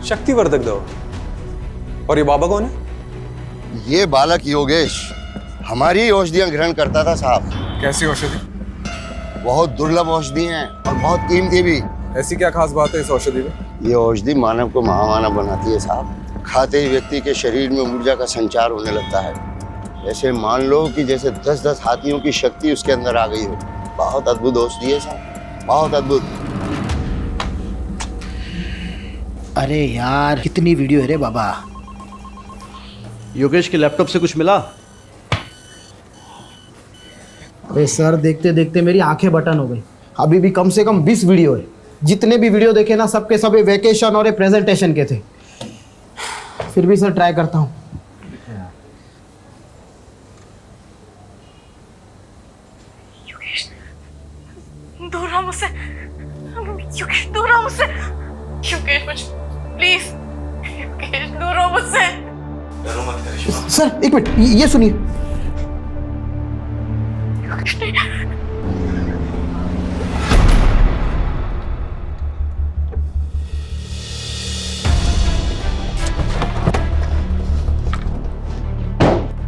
शक्तिवर्धक दवा? और ये बाबा कौन है? ये बालक योगेश हमारी औषधियां ग्रहण करता था साहब। कैसी औषधि? बहुत दुर्लभ औषधि हैं और बहुत कीमती भी। ऐसी क्या खास बात है इस औषधि में? ये औषधि मानव को महामानव बनाती है साहब। खाते ही व्यक्ति के शरीर में ऊर्जा का संचार होने लगता है। ऐसे मान लो कि जैसे 10-10 हाथियों की शक्ति उसके अंदर आ गई हो। बहुत अद्भुत औषधि है साहब, बहुत अद्भुत। अरे यार कितनी वीडियो है रे बाबा। योगेश के लैपटॉप से कुछ मिला? अरे सर देखते देखते मेरी आंखें बटन हो गई। अभी भी कम से कम 20 वीडियो है। जितने भी वीडियो देखे ना सबके सब वेकेशन और प्रेजेंटेशन के थे। फिर भी सर ट्राई करता हूँ। दूर रहो मुझसे, योगेश दूर रहो मुझसे। योगेश मुझ प्लीज, योगेश दूर रहो मुझसे। सर एक मिनट, ये सुनिए। योगेश नहीं।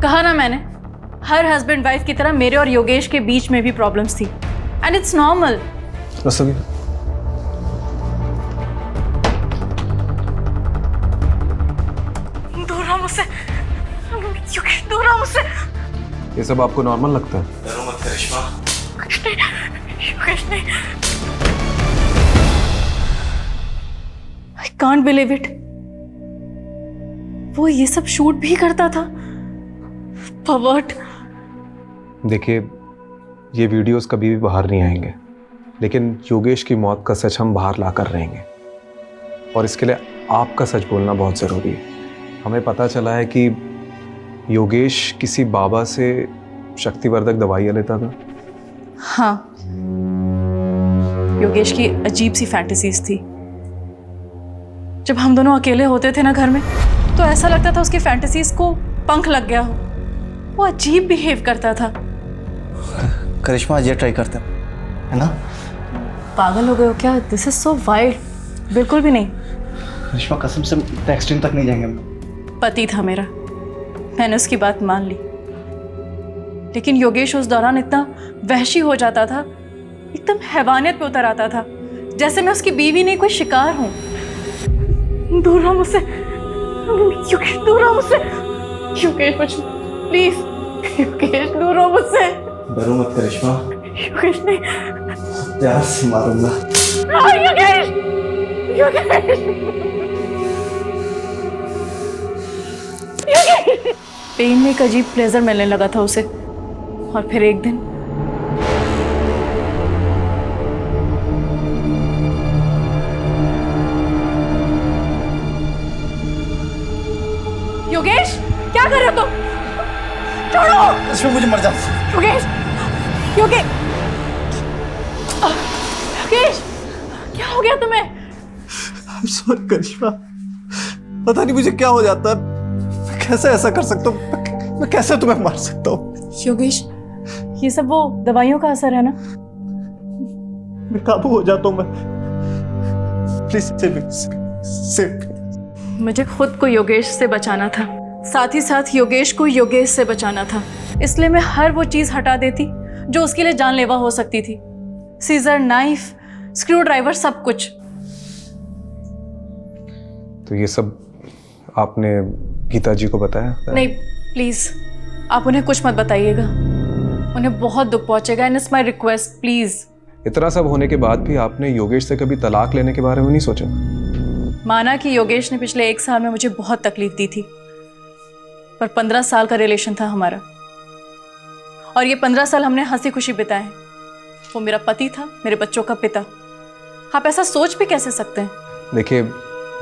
कहा ना मैंने, हर हस्बैंड वाइफ की तरह मेरे और योगेश के बीच में भी प्रॉब्लम्स थी, एंड इट्स नॉर्मल। दूर रहो मुझसे, योगेश दूर रहो मुझसे। ये सब आपको नॉर्मल लगता है? डरो मत करिश्मा। योगेश नहीं। I can't believe it। वो ये सब शूट भी करता था। परवर्ट। देखिए, ये वीडियोस कभी भी बाहर नहीं आएंगे, लेकिन योगेश की मौत का सच हम बाहर ला कर रहेंगे, और इसके लिए आपका सच बोलना बहुत ज़रूरी है। हमें पता चला है कि योगेश किसी बाबा से शक्तिवर्धक दवाइयाँ लेता था। हाँ, योगेश की अजीब सी फैंटेसीज थी। जब हम दोनों अकेले होते थे ना घर में, तो ऐसा लगता था उसकी फैंटेसीज को पंख लग गया हो। वो अजीब बिहेव करता था। करिश्मा आज ये ट्राई करते हैं, है ना? पागल हो गए हो क्या? This is so wild. बिल्कुल भी नहीं। करिश्मा कसम से एक्सट्रीम तक नहीं जाएंगे हम। पति था मेरा, मैंने उसकी बात मान ली, लेकिन योगेश उस दौरान इतना वहशी हो जाता था, एकदम हैवानियत पे उतर आता था, जैसे मैं उसकी बीवी नहीं कोई शिकार हूं। दूर रहो मुझसे, योगेश दूर रहो मुझसे। योगेश प्लीज, योगेश दूर रहो मुझसे। डरो मत करिश्मा। योगेश नहीं। प्यार से मारूंगा। योगेश, योगेश, योगेश। पेन में एक अजीब प्लेजर मिलने लगा था उसे, और फिर एक दिन योगेश, क्या कर रहे हो तुम? छोड़ो। इसमें मुझे मर जाता। योगेश, योगेश, योगेश, क्या हो गया तुम्हें? सॉरी करिश्मा, पता नहीं मुझे क्या हो जाता है। मैं कैसे ऐसा कर सकता हूँ? मैं कैसे तुम्हें मार सकता हूँ? योगेश, ये सब वो दवाइयों का असर है ना? मैं काबू हो जाता हूँ मैं। Please save. मुझे खुद को योगेश से बचाना था, साथ ही साथ योगेश को योगेश से बचाना था। इसलिए मैं हर वो चीज़ हटा देती जो उसके लिए जानलेवा हो सकती थी। सीजर, नाइफ, स्क्रू ड्राइवर, सब कुछ। तो ये सब आपने गीता जी को बताया? नहीं, प्लीज़ आप उन्हें कुछ मत बताइएगा। उन्हें बहुत दुख पहुंचेगा। And it's my request, please. इतना सब होने के बाद भी आपने योगेश से कभी तलाक लेने के बारे में नहीं सोचा? माना कि योगेश ने पिछले 1 साल में मुझे बहुत तकलीफ दी थी, पर 15 साल का रिलेशन था हमारा, और ये 15 साल हमने हंसी खुशी बिताए। वो मेरा पति था, मेरे बच्चों का पिता। आप ऐसा सोच भी कैसे सकते हैं? देखिए,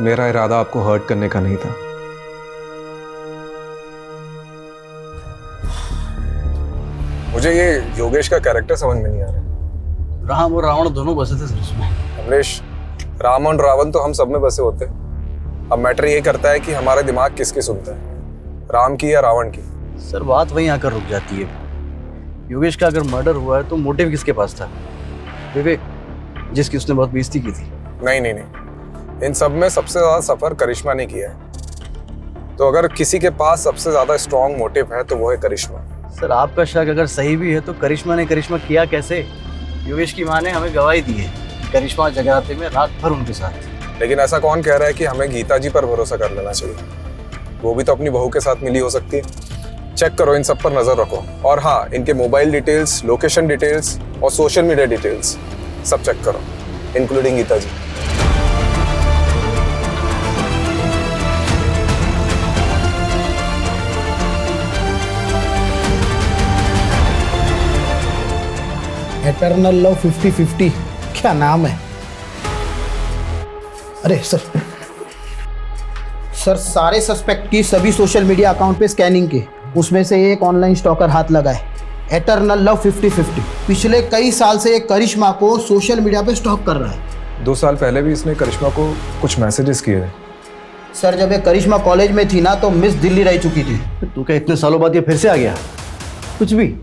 मेरा इरादा आपको हर्ट करने का नहीं था। मुझे ये योगेश का कैरेक्टर समझ में नहीं आ रहा। राम और रावण दोनों बसे थे सर उसमें। कमलेश, राम और रावण तो हम सब में बसे होते हैं। अब मैटर ये करता है कि हमारा दिमाग किसकी सुनता है, राम की या रावण की। सर बात वहीं आकर रुक जाती है। योगेश का अगर मर्डर हुआ है तो मोटिव किसके पास था? विवेक, जिसकी उसने बहुत बेइज्जती की थी। नहीं नहीं नहीं, इन सब में सबसे ज्यादा सफर करिश्मा ने किया है। तो अगर किसी के पास सबसे ज्यादा स्ट्रॉन्ग मोटिव है तो वो है करिश्मा। सर आपका शक अगर सही भी है तो करिश्मा ने करिश्मा किया कैसे? योगेश की माँ ने हमें गवाही दी है, करिश्मा जगराते में रात भर उनके साथ। लेकिन ऐसा कौन कह रहा है कि हमें गीता जी पर भरोसा कर लेना चाहिए? वो भी तो अपनी बहू के साथ मिली हो सकती है। चेक करो, इन सब पर नजर रखो। और हाँ, इनके मोबाइल डिटेल्स, लोकेशन डिटेल्स और सोशल मीडिया डिटेल्स सब चेक करो, इंक्लूडिंग गीता जी। एटर्नल लव 50-50 क्या नाम है? अरे सर सारे सस्पेक्ट की सभी सोशल मीडिया अकाउंट पे स्कैनिंग की, उसमें से एक ऑनलाइन स्टॉकर हाथ लगा है। एटर्नल लव 50-50 पिछले कई साल से एक करिश्मा को सोशल मीडिया पे स्टॉक कर रहा है। 2 साल पहले भी इसने करिश्मा को कुछ मैसेजेस किए थे। सर जब ये करिश्मा कॉलेज में थी ना तो मिस दिल्ली रह चुकी थी। तू क्या इतने सालों बाद ये फिर से आ गया? कुछ भी?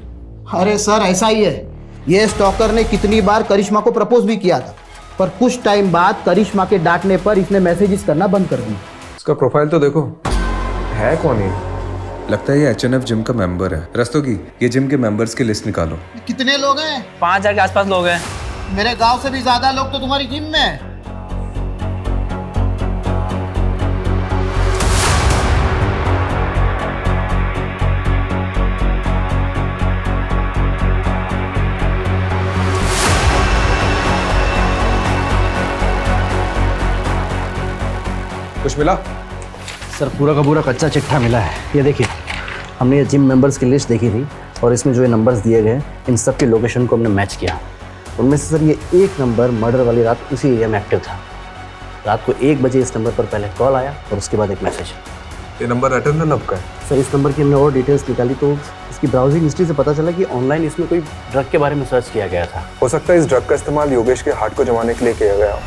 अरे सर ऐसा ही है, ये स्टॉकर ने कितनी बार करिश्मा को प्रपोज भी किया था, पर कुछ टाइम बाद करिश्मा के डांटने पर इसने मैसेजेस करना बंद कर दिया। इसका प्रोफाइल तो देखो, है कौन ये? लगता है ये HNF जिम का मेंबर है। रस्तोगी, ये जिम के मेंबर्स की लिस्ट निकालो। कितने लोग हैं? 5000 के आसपास लोग हैं। मेरे गांव से भी ज्यादा लोग तो तुम्हारी जिम में हैं। कुछ मिला? सर पूरा का पूरा कच्चा चिट्ठा मिला है। ये देखिए, हमने ये जिम मेंबर्स की लिस्ट देखी थी और इसमें जो ये नंबर्स दिए गए इन सब के लोकेशन को हमने मैच किया। उनमें से सर ये एक नंबर मर्डर वाली रात उसी एरिया में एक्टिव था। रात को 1 बजे इस नंबर पर पहले कॉल आया और उसके बाद एक मैसेज। ये नंबर एटर्नल लव का है? सर इस नंबर की हमने और डिटेल्स निकाली तो इसकी ब्राउजिंग हिस्ट्री से पता चला कि ऑनलाइन इसमें कोई ड्रग के बारे में सर्च किया गया था। हो सकता है इस ड्रग का इस्तेमाल योगेश के हार्ट को जमाने के लिए किया गया हो,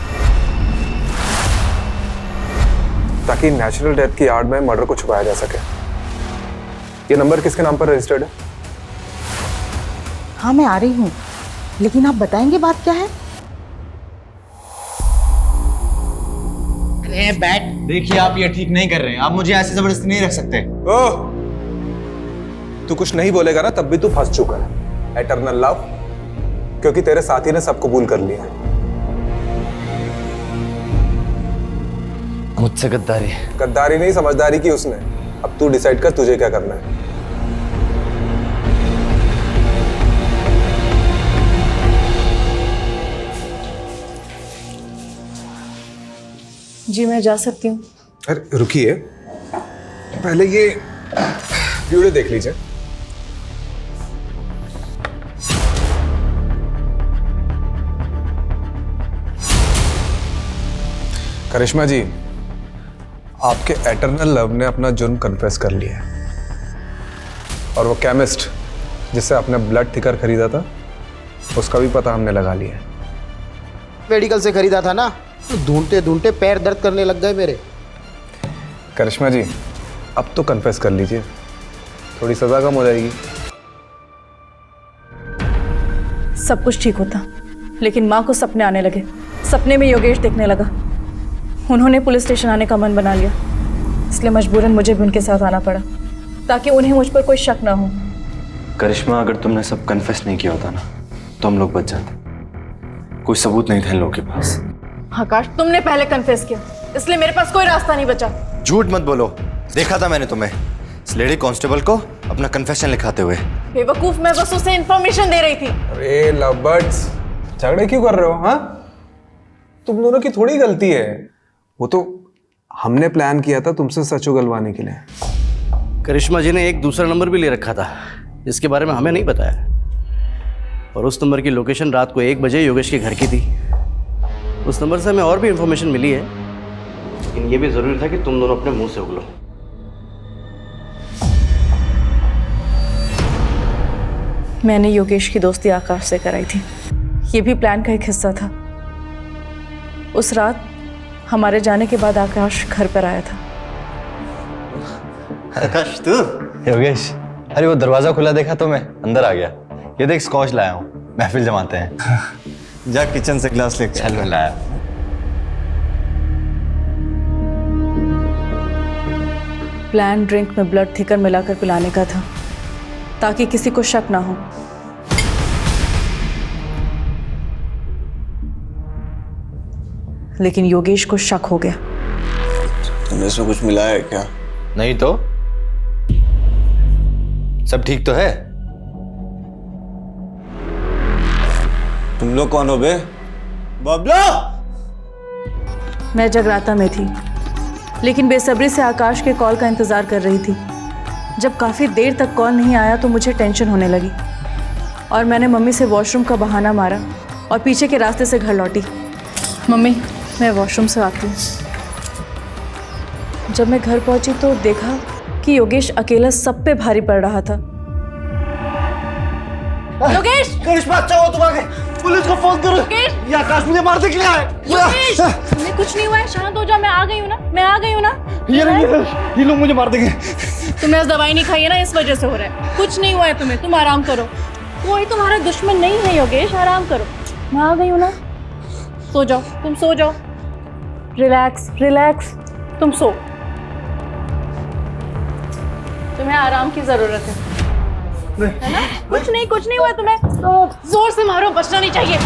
ताकि नेचुरल डेथ की आड़ में मर्डर को छुपाया जा सके। ये नंबर किसके नाम पर रजिस्टर्ड है? हाँ मैं आ रही हूँ, लेकिन आप बताएंगे बात क्या है? अरे बैठ। देखिए आप ये ठीक नहीं कर रहे हैं, आप मुझे ऐसे जबरदस्ती नहीं रख सकते। ओह, तू कुछ नहीं बोलेगा ना तब भी तू फंस चुका है। एटर्नल लव, क्योंकि तेरे साथी ने सब कबूल कर लिया। मुझसे गद्दारी? गद्दारी नहीं, समझदारी की उसने। अब तू डिसाइड कर तुझे क्या करना है। जी मैं जा सकती हूँ। अरे रुकिए, पहले ये वीडियो देख लीजिए। करिश्मा जी, आपके एटर्नल लव ने अपना जुर्म कन्फेस कर लिया है और वो केमिस्ट जिससे आपने ब्लड थिकर खरीदा था उसका भी पता हमने लगा लिया है। मेडिकल से खरीदा था ना, तो ढूंढते ढूंढते पैर दर्द करने लग गए मेरे। करिश्मा जी, अब तो कन्फेस कर लीजिए, थोड़ी सजा कम हो जाएगी। सब कुछ ठीक होता, लेकिन माँ को सपने आने लगे। सपने में योगेश देखने लगा। उन्होंने पुलिस स्टेशन आने का मन बना लिया, इसलिए मजबूरन मुझे भी उनके साथ आना पड़ा ताकि उन्हें मुझ पर कोई शक ना हो। करिश्मा, अगर तुमने सब कन्फेस नहीं किया होता ना तो हम लोग बच जाते। कोई सबूत नहीं थे इन लोगों के पास। आकाश, तुमने पहले कन्फेस किया, इसलिए मेरे पास कोई रास्ता नहीं बचा। झूठ मत बोलो, देखा था मैंने तुम्हें इस लेडी कांस्टेबल को अपना कन्फेशन लिखाते हुए। बेवकूफ, मैं बस उसे इंफॉर्मेशन दे रही थी। अरे लवबर्ड्स, झगड़े क्यों कर रहे हो? हाँ, तुम दोनों की थोड़ी गलती है, वो तो हमने प्लान किया था तुमसे सच उगलवाने के लिए। करिश्मा जी ने एक दूसरा नंबर भी ले रखा था जिसके बारे में हमें नहीं बताया, और उस नंबर की लोकेशन रात को 1 बजे योगेश के घर की थी। उस नंबर से हमें और भी इंफॉर्मेशन मिली है, लेकिन ये भी जरूरी था कि तुम दोनों अपने मुंह से उगलो। मैंने योगेश की दोस्ती आकाश से कराई थी, ये भी प्लान का एक हिस्सा था। उस रात हमारे जाने के बाद आकाश घर पर आया था। आकाश, तू? योगेश, अरे वो दरवाजा खुला देखा तो मैं अंदर आ गया। ये देख, स्कॉच लाया हूँ, महफिल जमाते हैं। जा किचन से ग्लास लेके चल। मैं लाया। प्लान ड्रिंक में ब्लड थिकर मिलाकर पिलाने का था ताकि किसी को शक ना हो। लेकिन योगेश को शक हो गया। तुमने इसमें कुछ मिलाया है क्या? नहीं तो सब ठीक तो है। तुम लोग कौन हो बे? बबला! मैं जगराता में थी, लेकिन बेसब्री से आकाश के कॉल का इंतजार कर रही थी। जब काफी देर तक कॉल नहीं आया तो मुझे टेंशन होने लगी और मैंने मम्मी से वॉशरूम का बहाना मारा और पीछे के रास्ते से घर लौटी। मम्मी, मैं वॉशरूम से आती हूँ। जब मैं घर पहुंची तो देखा कि योगेश अकेला सब पे भारी पड़ रहा था। योगेश! करिश्मा, अच्छा हो तुम आ गए। पुलिस को फोन करो। ये आकाश मुझे मारने के लिए आए। योगेश! तुम्हें कुछ नहीं हुआ है, शांत हो जाओ। मैं आ गई हूँ ना, मैं आ गई हूँ ना। ये लोग मुझे मार देंगे। तुमने आज दवाई नहीं खाई है ना, इस वजह से हो रहा है। कुछ नहीं हुआ है तुम्हें, तुम आराम करो। कोई तुम्हारा दुश्मन नहीं है योगेश, आराम करो। मैं आ गई हूँ ना, सो जाओ, तुम सो जाओ। रिलैक्स रिलैक्स, तुम सो। तुम्हें आराम की जरूरत है ना? कुछ नहीं हुआ तुम्हें। जोर से मारो, बचना नहीं चाहिए।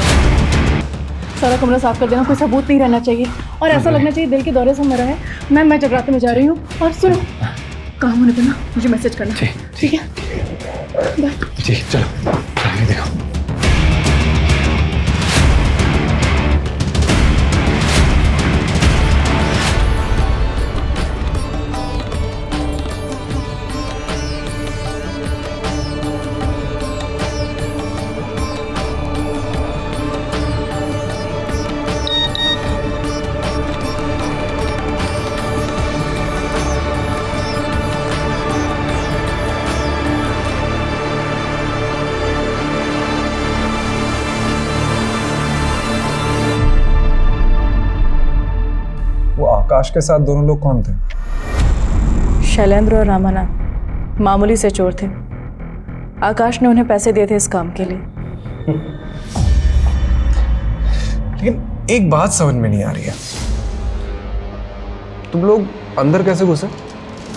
सारा कमरा साफ कर देना, कोई सबूत नहीं रहना चाहिए और ऐसा लगना चाहिए दिल के दौरे से मरा है। मैं जगराते में जा रही हूँ। और सुनो, काम होने पर ना मुझे मैसेज करना, ठीक है? बाय। ठीक, चलो देखो। आकाश के साथ दोनों लोग कौन थे? शैलेंद्र और रामानाथ मामूली से चोर थे। आकाश ने उन्हें पैसे दिए थे इस काम के लिए। लेकिन एक बात समझ में नहीं आ रही है, तुम लोग अंदर कैसे घुसे?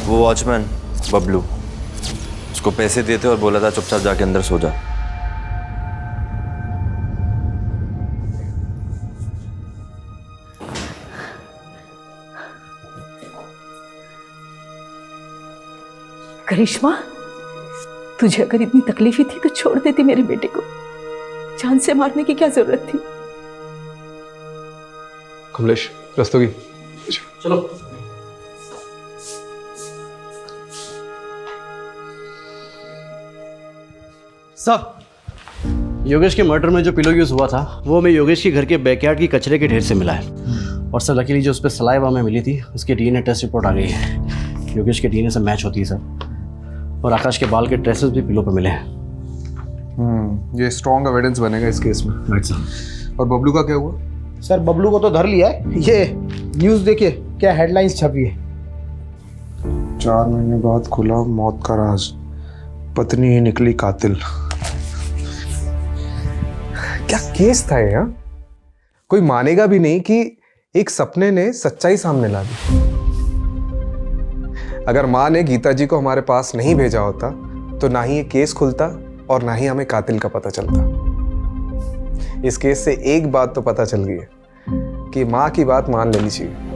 वो वॉचमैन बबलू, उसको पैसे दिए थे और बोला था चुपचाप जाके अंदर सो जा। करिश्मा, तुझे अगर इतनी तकलीफ ही थी तो छोड़ देती मेरे बेटे को। जान से मारने की क्या जरूरत थी? कमलेश, रस्तोगी। चलो। सर, योगेश के मर्डर में जो पिलो यूज हुआ था वो हमें योगेश के घर के बैकयार्ड की कचरे के ढेर से मिला है। और सर लकीली जो उस पर सलाइवा में मिली थी उसकी डीएनए टेस्ट रिपोर्ट आ गई है। योगेश के डीएनए से मैच होती है सर। और आकाश के बाल के ट्रेसेस भी पिलो पर मिले हैं। ये स्ट्रॉन्ग एविडेंस बनेगा इस केस में। Right sir. और बबलू का क्या हुआ? सर बबलू को तो धर लिया है। ये न्यूज़ देखिए क्या हेडलाइंस छपी है। 4 महीने बाद खुला मौत का राज, पत्नी ही निकली कातिल। क्या केस था ये? कोई मानेगा भी नहीं कि एक सपने ने सच्चाई सामने ला दी। अगर माँ ने गीता जी को हमारे पास नहीं भेजा होता तो ना ही ये केस खुलता और ना ही हमें कातिल का पता चलता। इस केस से एक बात तो पता चल गई है कि माँ की बात मान लेनी चाहिए।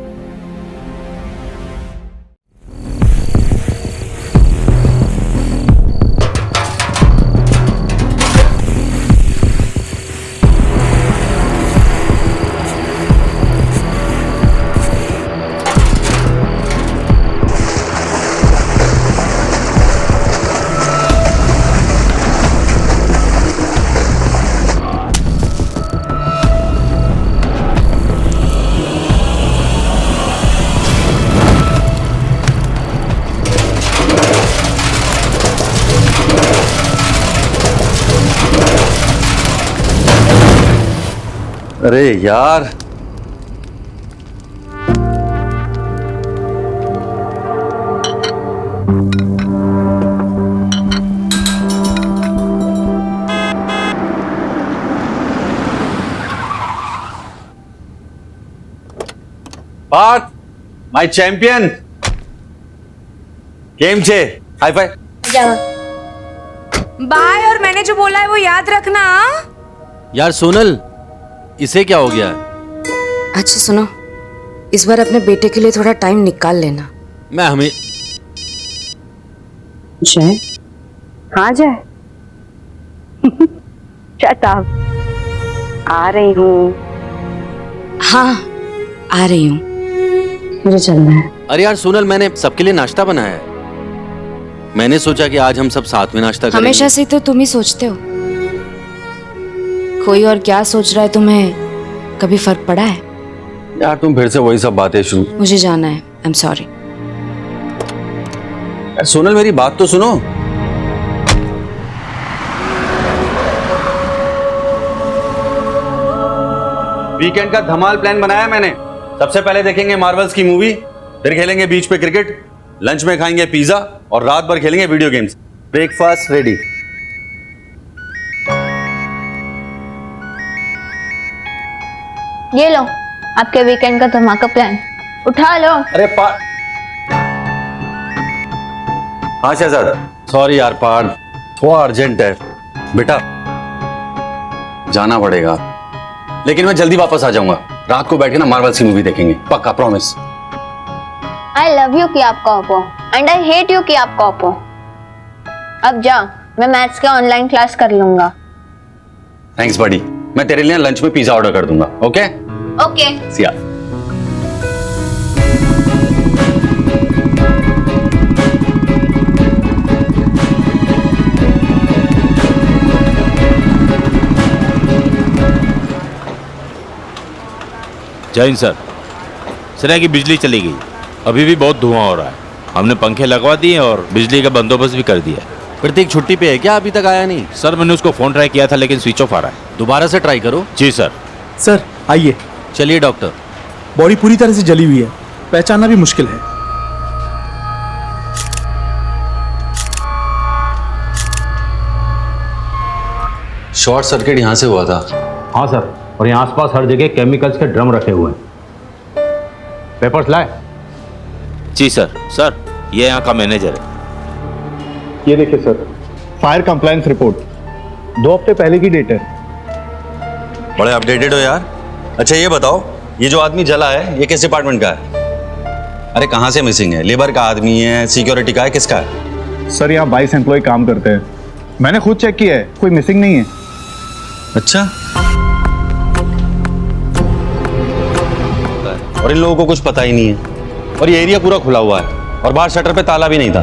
अरे यार, पार्थ, माय चैंपियन, गेम छे, हाई फाई। बाय, और मैंने जो बोला है वो याद रखना। यार सोनल, इसे क्या हो गया है? अच्छा सुनो, इस बार अपने बेटे के लिए थोड़ा टाइम निकाल लेना। मैं हमें जय, हाँ जय। Shut up. आ रही हूँ। हाँ आ रही हूँ, मुझे चलना है। अरे यार सोनल, मैंने सबके लिए नाश्ता बनाया है। मैंने सोचा कि आज हम सब साथ में नाश्ता करेंगे। हमेशा से तो तुम ही सोचते हो। कोई और क्या सोच रहा है तुम्हें कभी फर्क पड़ा है? यार तुम फिर से वही सब बातें शुरू। मुझे जाना है, आई एम सॉरी। यार सोनल, मेरी बात तो सुनो। वीकेंड का धमाल प्लान बनाया है मैंने। सबसे पहले देखेंगे मार्वल्स की मूवी, फिर खेलेंगे बीच पे क्रिकेट, लंच में खाएंगे पिज्जा और रात भर खेलेंगे वीडियो गेम्स। Breakfast ready. ये लो आपके वीकेंड का धमाका प्लान, उठा लो। अरे हाँ शहजादा, सॉरी यार पार्थ, थोड़ा अर्जेंट है बेटा, जाना पड़ेगा। लेकिन मैं जल्दी वापस आ जाऊंगा। रात को बैठ के ना मार्वल्स की मूवी देखेंगे, पक्का, प्रॉमिस। आई लव यू कि आप कहो एंड आई हेट यू कि आप कहो। अब जा, मैं मैथ्स का ऑनलाइन क्लास कर लूंगा। थैंक्स बडी, मैं तेरे लिए लंच में पिज्जा ऑर्डर कर दूंगा। ओके ओके, सी या। जय हिंद सर। सुना है कि बिजली चली गई, अभी भी बहुत धुआं हो रहा है। हमने पंखे लगवा दिए और बिजली का बंदोबस्त भी कर दिया है। प्रतीक छुट्टी पे है क्या? अभी तक आया नहीं। सर मैंने उसको फोन ट्राई किया था लेकिन स्विच ऑफ आ रहा है। दोबारा से ट्राई करो। जी सर। सर आइए। चलिए डॉक्टर। बॉडी पूरी तरह से जली हुई है, पहचानना भी मुश्किल है। शॉर्ट सर्किट यहाँ से हुआ था। हाँ सर, और यहाँ आसपास हर जगह केमिकल्स के ड्रम रखे हुए हैं। पेपर्स लाए? जी सर। सर ये यहाँ का मैनेजर है। ये देखिए सर, फायर कंप्लायंस रिपोर्ट 2 हफ्ते पहले की डेट है। बड़े अपडेटेड हो यार। अच्छा ये बताओ, ये जो आदमी जला है ये किस डिपार्टमेंट का है? अरे कहाँ से मिसिंग है? लेबर का आदमी है, सिक्योरिटी का है, किसका है? सर यहाँ 22 एम्प्लॉय काम करते हैं, मैंने खुद चेक किया है, कोई मिसिंग नहीं है। अच्छा, और इन लोगों को कुछ पता ही नहीं है। और ये एरिया पूरा खुला हुआ है और बाहर शटर पे ताला भी नहीं था।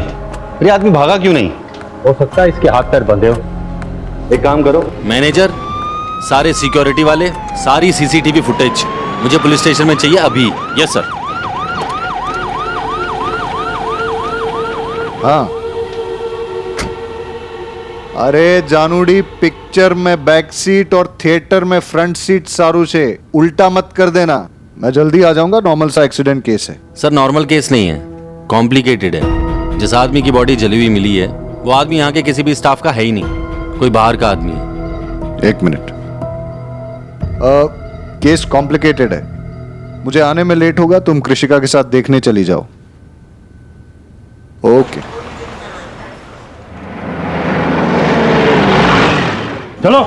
फिर ये आदमी भागा क्यों नहीं? हो सकता है इसके हाथ पैर बंधे हो। एक काम करो, मैनेजर, सारे सिक्योरिटी वाले, सारी सीसीटीवी फुटेज मुझे पुलिस स्टेशन में चाहिए अभी। Yes sir. हाँ, अरे जानूडी, पिक्चर में बैक सीट और थिएटर में फ्रंट सीट सारू से उल्टा मत कर देना। मैं जल्दी आ जाऊंगा, नॉर्मल सा एक्सीडेंट केस है। सर नॉर्मल केस नहीं है, कॉम्प्लिकेटेड है। जिस आदमी की बॉडी जली हुई मिली है वो आदमी यहाँ के किसी भी स्टाफ का है ही नहीं, कोई बाहर का आदमी है। एक मिनट, केस कॉम्प्लिकेटेड है, मुझे आने में लेट होगा, तुम कृषिका के साथ देखने चली जाओ। ओके चलो।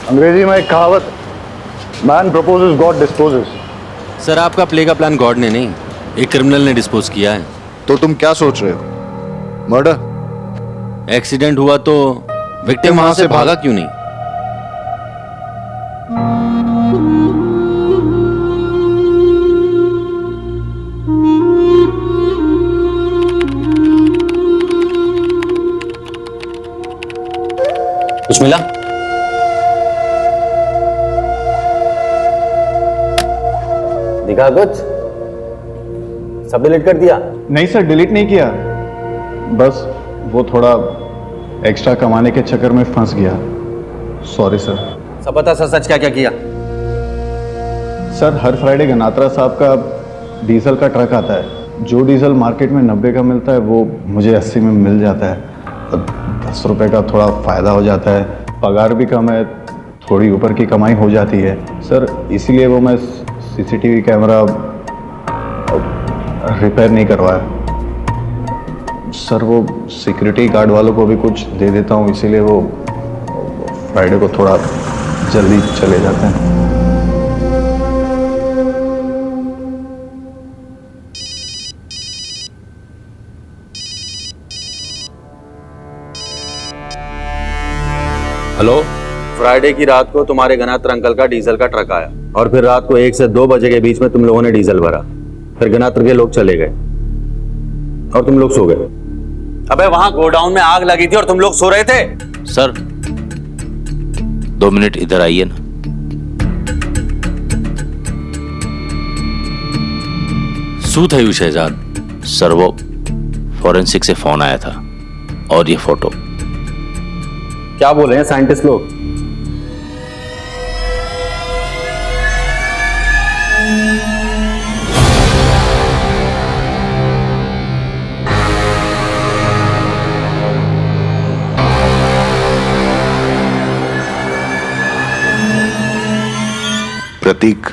अंग्रेजी में एक कहावत, man proposes God disposes. Sir आपका प्ले का प्लान गॉड ने नहीं, एक क्रिमिनल ने डिस्पोज किया है। तो तुम क्या सोच रहे हो? मर्डर? एक्सीडेंट हुआ तो विक्टिम वहां से भागा क्यों नहीं? कुछ मिला? दिखा कुछ? सब डिलीट कर दिया? नहीं सर, डिलीट नहीं किया, बस वो थोड़ा एक्स्ट्रा कमाने के चक्कर में फंस गया। Sorry sir. सब बता, सच क्या क्या किया? सर हर फ्राइडे गनात्रा साहब का डीजल का ट्रक आता है। जो डीजल मार्केट में 90 का मिलता है वो मुझे 80 में मिल जाता है। तब 10 रुपये का थोड़ा फ़ायदा हो जाता है, पगार भी कम है, थोड़ी ऊपर की कमाई हो जाती है सर। इसीलिए वो मैं सीसीटीवी कैमरा रिपेयर नहीं करवाया सर। वो सिक्योरिटी गार्ड वालों को भी कुछ दे देता हूँ, इसीलिए वो फ्राइडे को थोड़ा जल्दी चले जाते हैं। हेलो, फ्राइडे की रात को तुम्हारे गनात्र अंकल का डीजल का ट्रक आया और फिर रात को 1 से 2 बजे के बीच में तुम लोगों ने डीजल भरा। फिर गनात्र के लोग चले गए और तुम लोग सो गए। अबे वहां गोडाउन में आग लगी थी और तुम लोग सो रहे थे। सर 2 मिनट इधर आइए ना। सू थयु शहजाद सर, वो फॉरेंसिक से फोन आया था और ये फोटो। क्या बोल रहे हैं साइंटिस्ट लोग? प्रतीक,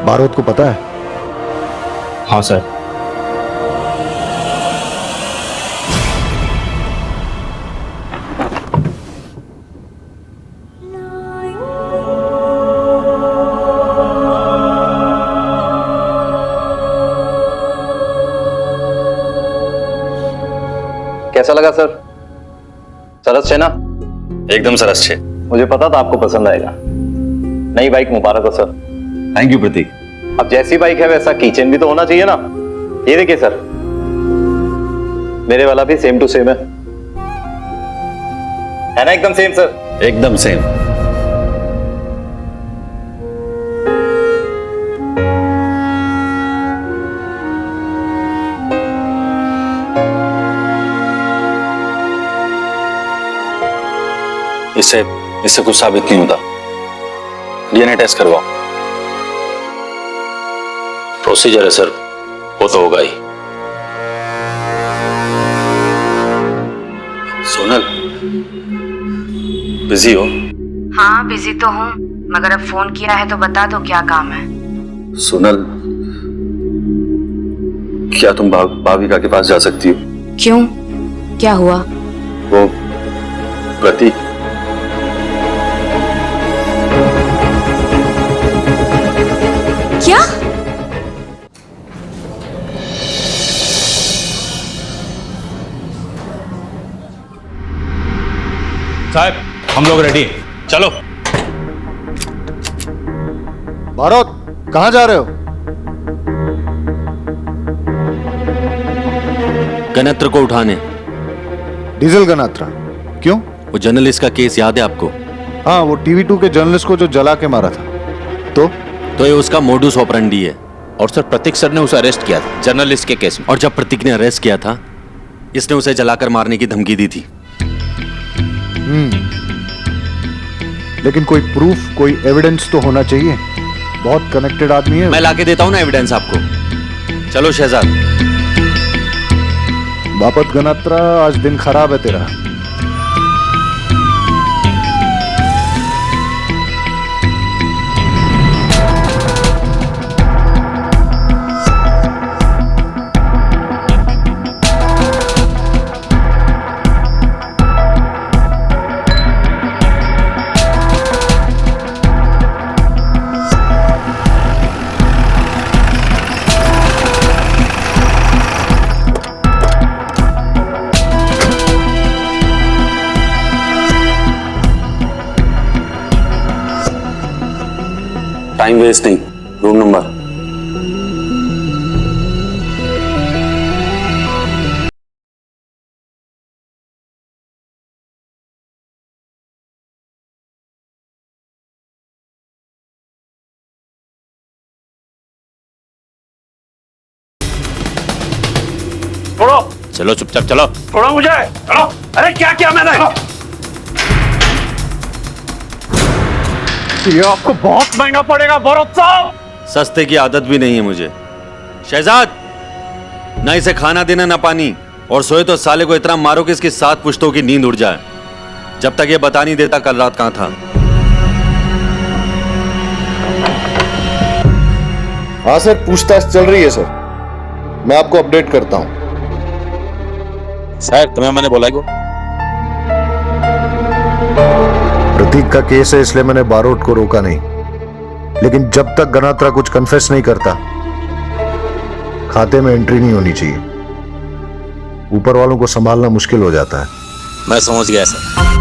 बारोद को पता है? हाँ सर। कैसा लगा सर? सरस है ना? एकदम सरस छे। मुझे पता था आपको पसंद आएगा। नई बाइक मुबारक हो सर। थैंक यू प्रतीक। अब जैसी बाइक है वैसा कीचेन भी तो होना चाहिए ना। ये देखिए सर, मेरे वाला भी सेम टू सेम है ना? एकदम सेम सर, एकदम सेम। इससे कुछ साबित नहीं होता। डीएनए टेस्ट करवाओ। प्रोसीजर है सर, वो तो होगा ही। सोनल, बिजी हो? हाँ बिजी तो हूँ, मगर अब फोन किया है तो बता दो क्या काम है। सोनल, क्या तुम भाविका के पास जा सकती हो? क्यों, क्या हुआ? वो प्रतीक क्या? साहब हम लोग रेडी, चलो। भारत, कहाँ जा रहे हो? गणत्र को उठाने। डीजल गनात्रा? क्यों? वो जर्नलिस्ट का केस याद है आपको? हाँ, वो TV2 के जर्नलिस्ट को जो जला के मारा था। तो ये उसका मोडुस ऑपरेंडी है। और सर प्रतीक सर ने उसे अरेस्ट किया था जर्नलिस्ट के केस में। और जब प्रतीक ने अरेस्ट किया था, इसने उसे जलाकर मारने की धमकी दी थी। लेकिन कोई प्रूफ, कोई एविडेंस तो होना चाहिए। बहुत कनेक्टेड आदमी है। मैं लाके देता हूं ना एविडेंस आपको। चलो शहजाद। बापत गनात्रा, आज दिन खराब है तेरा। टाइम वेस्ट नहीं, रूम नंबर। छोड़ो, चलो चुपचाप चलो। छोड़ो मुझे, चलो। अरे क्या किया मैंने? ये आपको बहुत महंगा पड़ेगा भरत साहब। सस्ते की आदत भी नहीं है मुझे। शहजाद, ना इसे खाना देना ना पानी, और सोए तो साले को इतना मारो कि इसकी 7 पुश्तों की नींद उड़ जाए। जब तक ये बता नहीं देता कल रात कहां था। हाँ सर, पूछताछ चल रही है सर। मैं आपको अपडेट करता हूँ। सर तुम्हें मैंने बोला क्यों? प्रतीक का केस है, इसलिए मैंने बारोट को रोका नहीं। लेकिन जब तक गनात्रा कुछ कन्फेस नहीं करता, खाते में एंट्री नहीं होनी चाहिए। ऊपर वालों को संभालना मुश्किल हो जाता है। मैं समझ गया सर।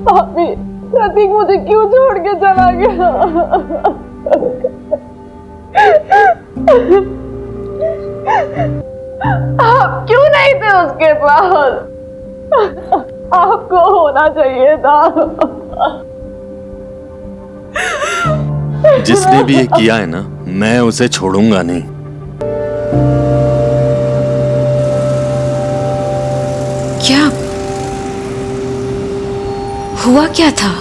भाभी, प्रतीक मुझे क्यों छोड़ के चला गया? आप क्यों नहीं थे उसके पास? आपको होना चाहिए था। जिसने भी ये किया है ना, मैं उसे छोड़ूंगा नहीं। क्या हुआ? क्या था?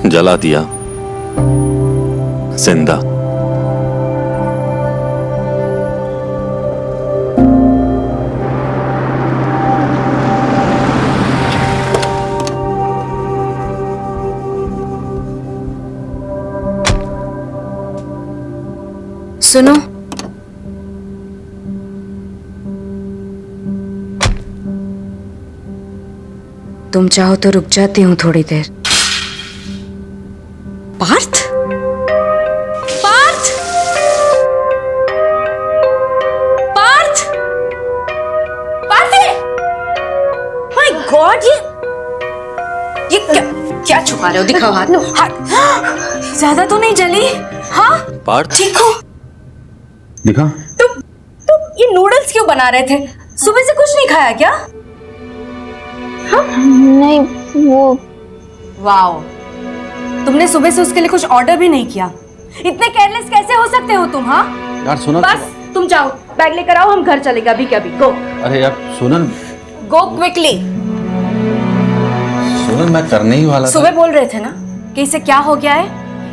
जला दिया जिंदा। सुनो, तुम चाहो तो रुक जाती हूँ थोड़ी देर। पार्थ? पार्थ? पार्थ? पार्थ? माय गॉड, ये क्या छुपा रहे हो? दिखाओ हाथ। हाथ ज्यादा तो नहीं जली? हाँ पार्थ, ठीक हो? दिखा। तुम ये नूडल्स क्यों बना रहे थे? सुबह से कुछ नहीं खाया क्या? हाँ? नहीं, वो वाओ, तुमने सुबह से उसके लिए कुछ ऑर्डर भी नहीं किया। इतने केयरलेस कैसे हो सकते हो तुम? हाँ यार सुनल, बस तुम जाओ, बैग लेकर आओ, हम घर चलेंगे अभी के अभी। गो। अरे यार सुनल, गो क्विकली। सुनल मैं करने ही वाला था। सुबह बोल रहे थे ना कि इसे क्या हो गया है,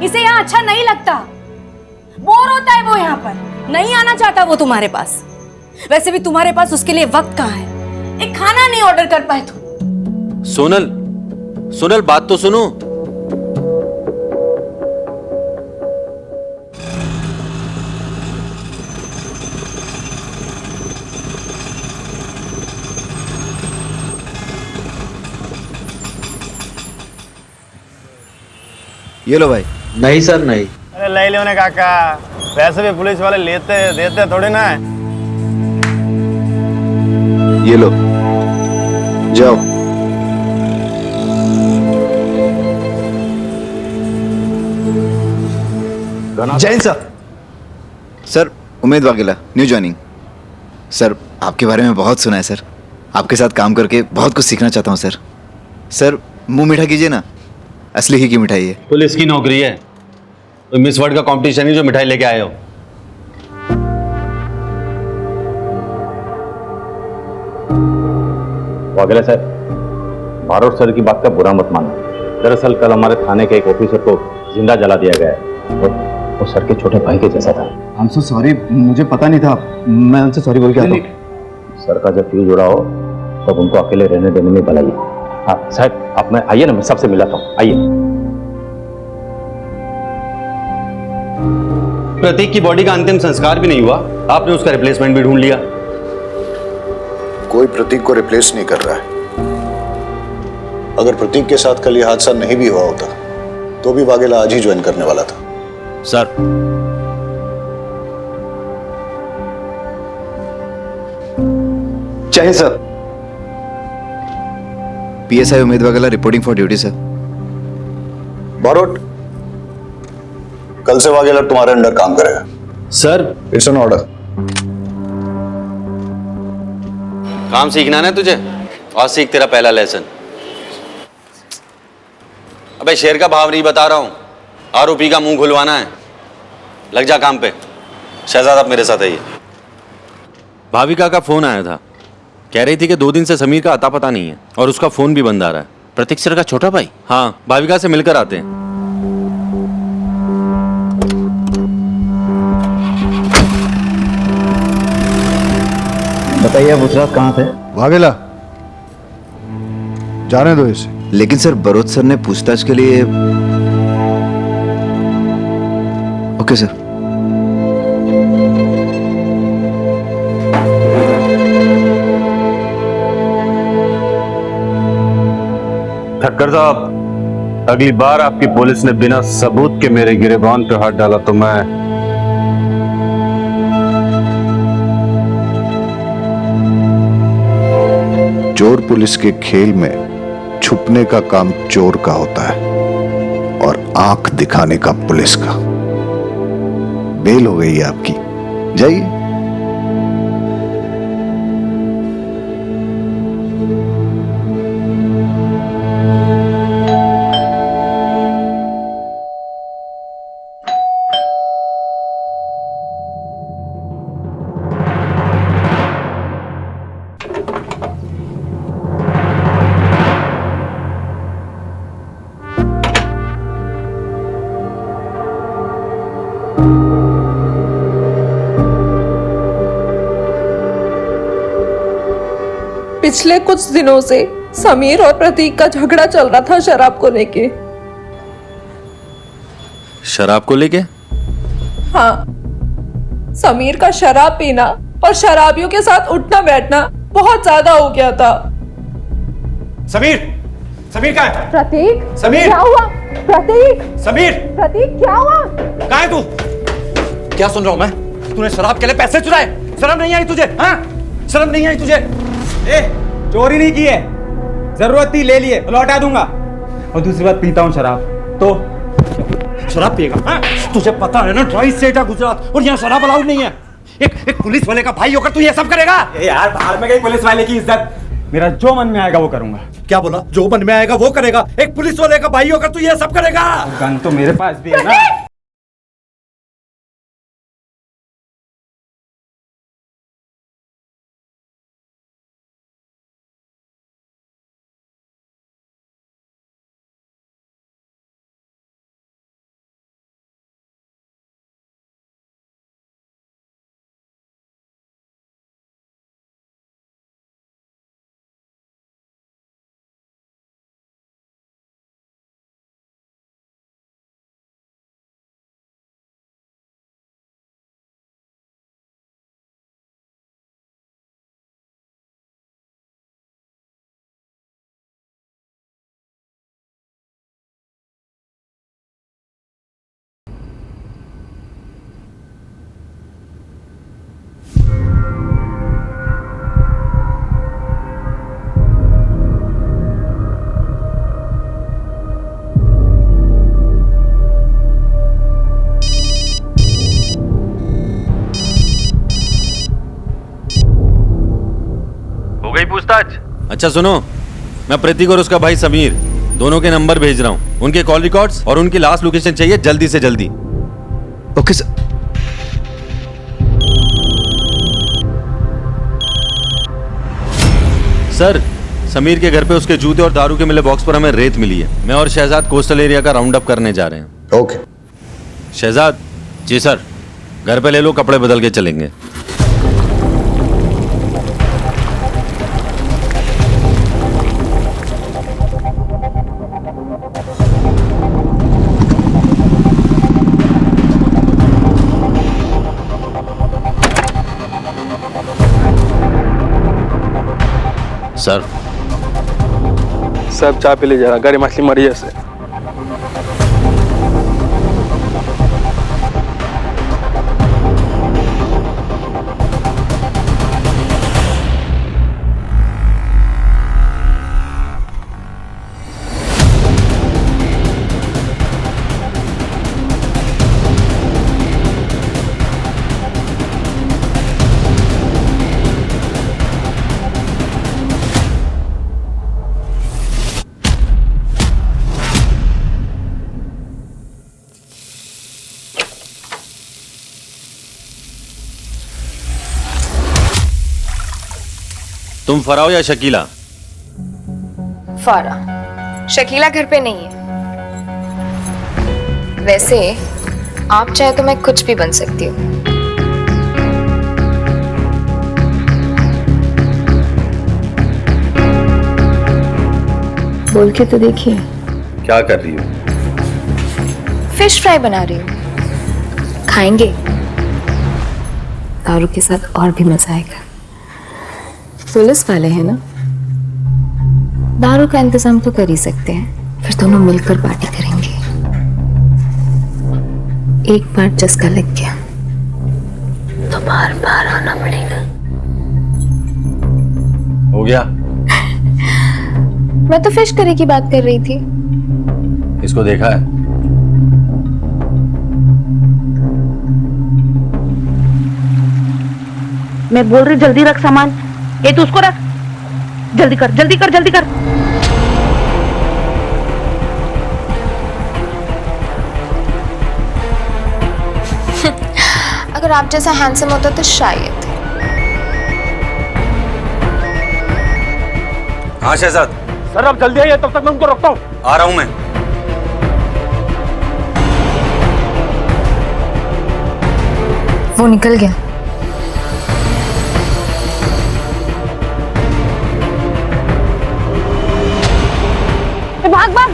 इसे यहाँ अच्छा नहीं लगता, बोर होता है वो यहाँ पर, नहीं आना चाहता वो तुम्हारे पास। वैसे भी तुम्हारे पास उसके लिए वक्त कहाँ है? एक खाना नहीं ऑर्डर कर पाए तुम। सोनल, सोनल बात तो सुनो। ये लो भाई। नहीं सर नहीं। अरे ले लो ने काका, वैसे भी पुलिस वाले लेते देते थोड़े ना है। ये लो, जाओ। Jain sir. Sir Umed Vaghela, new joining. Sir आपके बारे में बहुत सुना है सर, आपके साथ काम करके बहुत कुछ सीखना चाहता हूँ सर। सर मुंह मीठा कीजिए ना, असली ही की मिठाई है। पुलिस की नौकरी है, तो मिस वर्ल्ड का कंपटीशन ही जो मिठाई लेके आए हो। वाघेला सर, मारोड़ सर की बात का बुरा मत मानना। दरअसल कल हमारे थाने के एक ऑफिसर को जिंदा जला दिया गया है और वो सर के छोटे भाई के जैसा था। आई एम सो सॉरी, मुझे पता नहीं था, मैं उनसे सॉरी बोल के आता हूँ। सर का जब फ्यूज उड़ा हो तब उनको अकेले रहने देने में भलाई। हाँ साहब, आप मैं आइए ना, मैं सबसे मिलाता हूँ, आइए। प्रतीक की बॉडी का अंतिम संस्कार भी नहीं हुआ, आपने उसका रिप्लेसमेंट भी ढूंढ लिया। कोई प्रतीक को रिप्लेस नहीं कर रहा है। अगर प्रतीक के साथ कल ये हादसा नहीं भी हुआ होता तो भी वाघेला आज ही ज्वाइन करने वाला था। सर चाहिए sir. PSI Umed Vaghela reporting for duty sir. Barot, कल से वाघेला तुम्हारे अंडर काम करेगा। Sir it's an order. काम सीखना ना तुझे, और सीख तेरा पहला लेसन। अबे शेर का भाव नहीं बता रहा हूं, आरोपी का मुंह खुलवाना है। लग जा काम पे। शहजाद आप मेरे साथ आइए। भाविका का फोन आया था, कह रही थी कि 2 दिन से समीर का अता पता नहीं है और उसका फोन भी बंद आ रहा है। प्रतीक सर का छोटा भाई? हाँ, भाविका से मिलकर आते हैं। बताइए गुजरात कहाँ थे? वाघेला, जाने दो इसे। लेकिन सर बरोत सर ने पूछताछ के लिए। Okay sir. ठक्कर साहब, अगली बार आपकी पुलिस ने बिना सबूत के मेरे गिरेबान पे हाथ डाला तो मैं चोर पुलिस के खेल में छुपने का काम चोर का होता है और आंख दिखाने का पुलिस का। बेल हो गई है आपकी, जाइए। पिछले कुछ दिनों से समीर और प्रतीक का झगड़ा चल रहा था शराब को लेके। शराब को लेके? हाँ, समीर का शराब पीना और शराबियों के साथ उठना बैठना बहुत ज्यादा हो गया था। समीर, समीर कहाँ है? प्रतीक, समीर! क्या हुआ? प्रतीक, समीर! प्रतीक क्या हुआ? कहाँ है तू? क्या सुन रहा हूँ मैं? तूने शराब के लिए पैसे चुराए? शर्म नहीं आई तुझे? हाँ, शर्म नहीं आई तुझे? चोरी नहीं की है, जरूरत थी ले लिए, लौटा दूंगा। और दूसरी बात, पीता हूँ शराब तो। शराब पिएगा? हाँ? तुझे पता है ना, ट्राई स्टेट है गुजरात और यहाँ शराब अलाउड नहीं है। एक पुलिस वाले का भाई होकर तू ये सब करेगा? यार बाहर में गई पुलिस वाले की इज्जत, मेरा जो मन में आएगा वो करूंगा। क्या बोला? जो मन में आएगा वो करेगा? एक पुलिस वाले का भाई होकर तू ये सब करेगा? गन तो मेरे पास भी है ना। राज। अच्छा सुनो, मैं प्रतीक और उसका भाई समीर दोनों के नंबर भेज रहा हूँ। उनके कॉल रिकॉर्ड्स और उनकी लास्ट लोकेशन चाहिए जल्दी से जल्दी। Okay sir. सर, समीर के घर पे उसके जूते और दारू के मिले बॉक्स पर हमें रेत मिली है। मैं और शहजाद कोस्टल एरिया का राउंड अप करने जा रहे हैं। ओके। शहजाद। जी सर। घर पे ले लो, कपड़े बदल के चलेंगे। सर सब चाय पी लीजिए जरा, गरी मछली मरी है से। तुम फराह हो या शकीला? फारा। शकीला घर पे नहीं है। वैसे आप चाहे तो मैं कुछ भी बन सकती हूँ। बोल के तो देखिए। क्या कर रही हो? फिश फ्राई बना रही हूँ, खाएंगे? दारू के साथ और भी मजा आएगा। पुलिस वाले हैं ना, दारू का इंतजाम तो कर ही सकते हैं। फिर दोनों मिलकर पार्टी करेंगे। एक बार चस्का लग गया तो बार बार आना पड़ेगा। हो गया? मैं तो फिश करी की बात कर रही थी। इसको देखा है? मैं बोल रही जल्दी रख सामान। ये तो उसको रख। जल्दी कर जल्दी कर जल्दी कर। अगर आप जैसा हैंडसम होता तो शायद। हाँ शहजाद। सर अब जल्दी आइए, तब तक मैं उनको रोकता हूँ। आ रहा हूं मैं। वो निकल गया। भाग भाग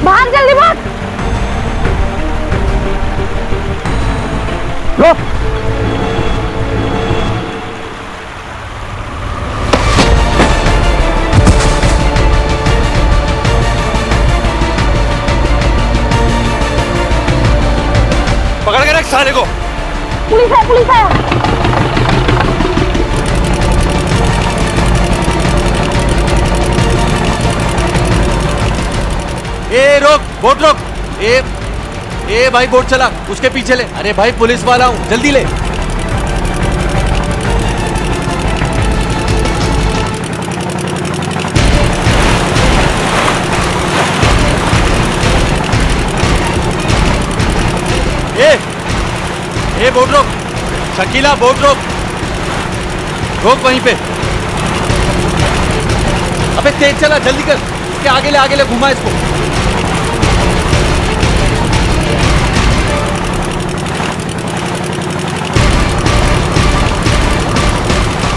भाग, जल्दी भाग। लो। पकड़ के रख साले को। पुलिस है, पुलिस है। ए रोक, बोट रोक। ए भाई बोट चला, उसके पीछे ले। अरे भाई पुलिस वाला हूं, जल्दी ले। ए बोट रोक। शकीला बोट रोक। रोक वहीं पे। अबे तेज चला, जल्दी कर। इसके आगे ले घुमा इसको।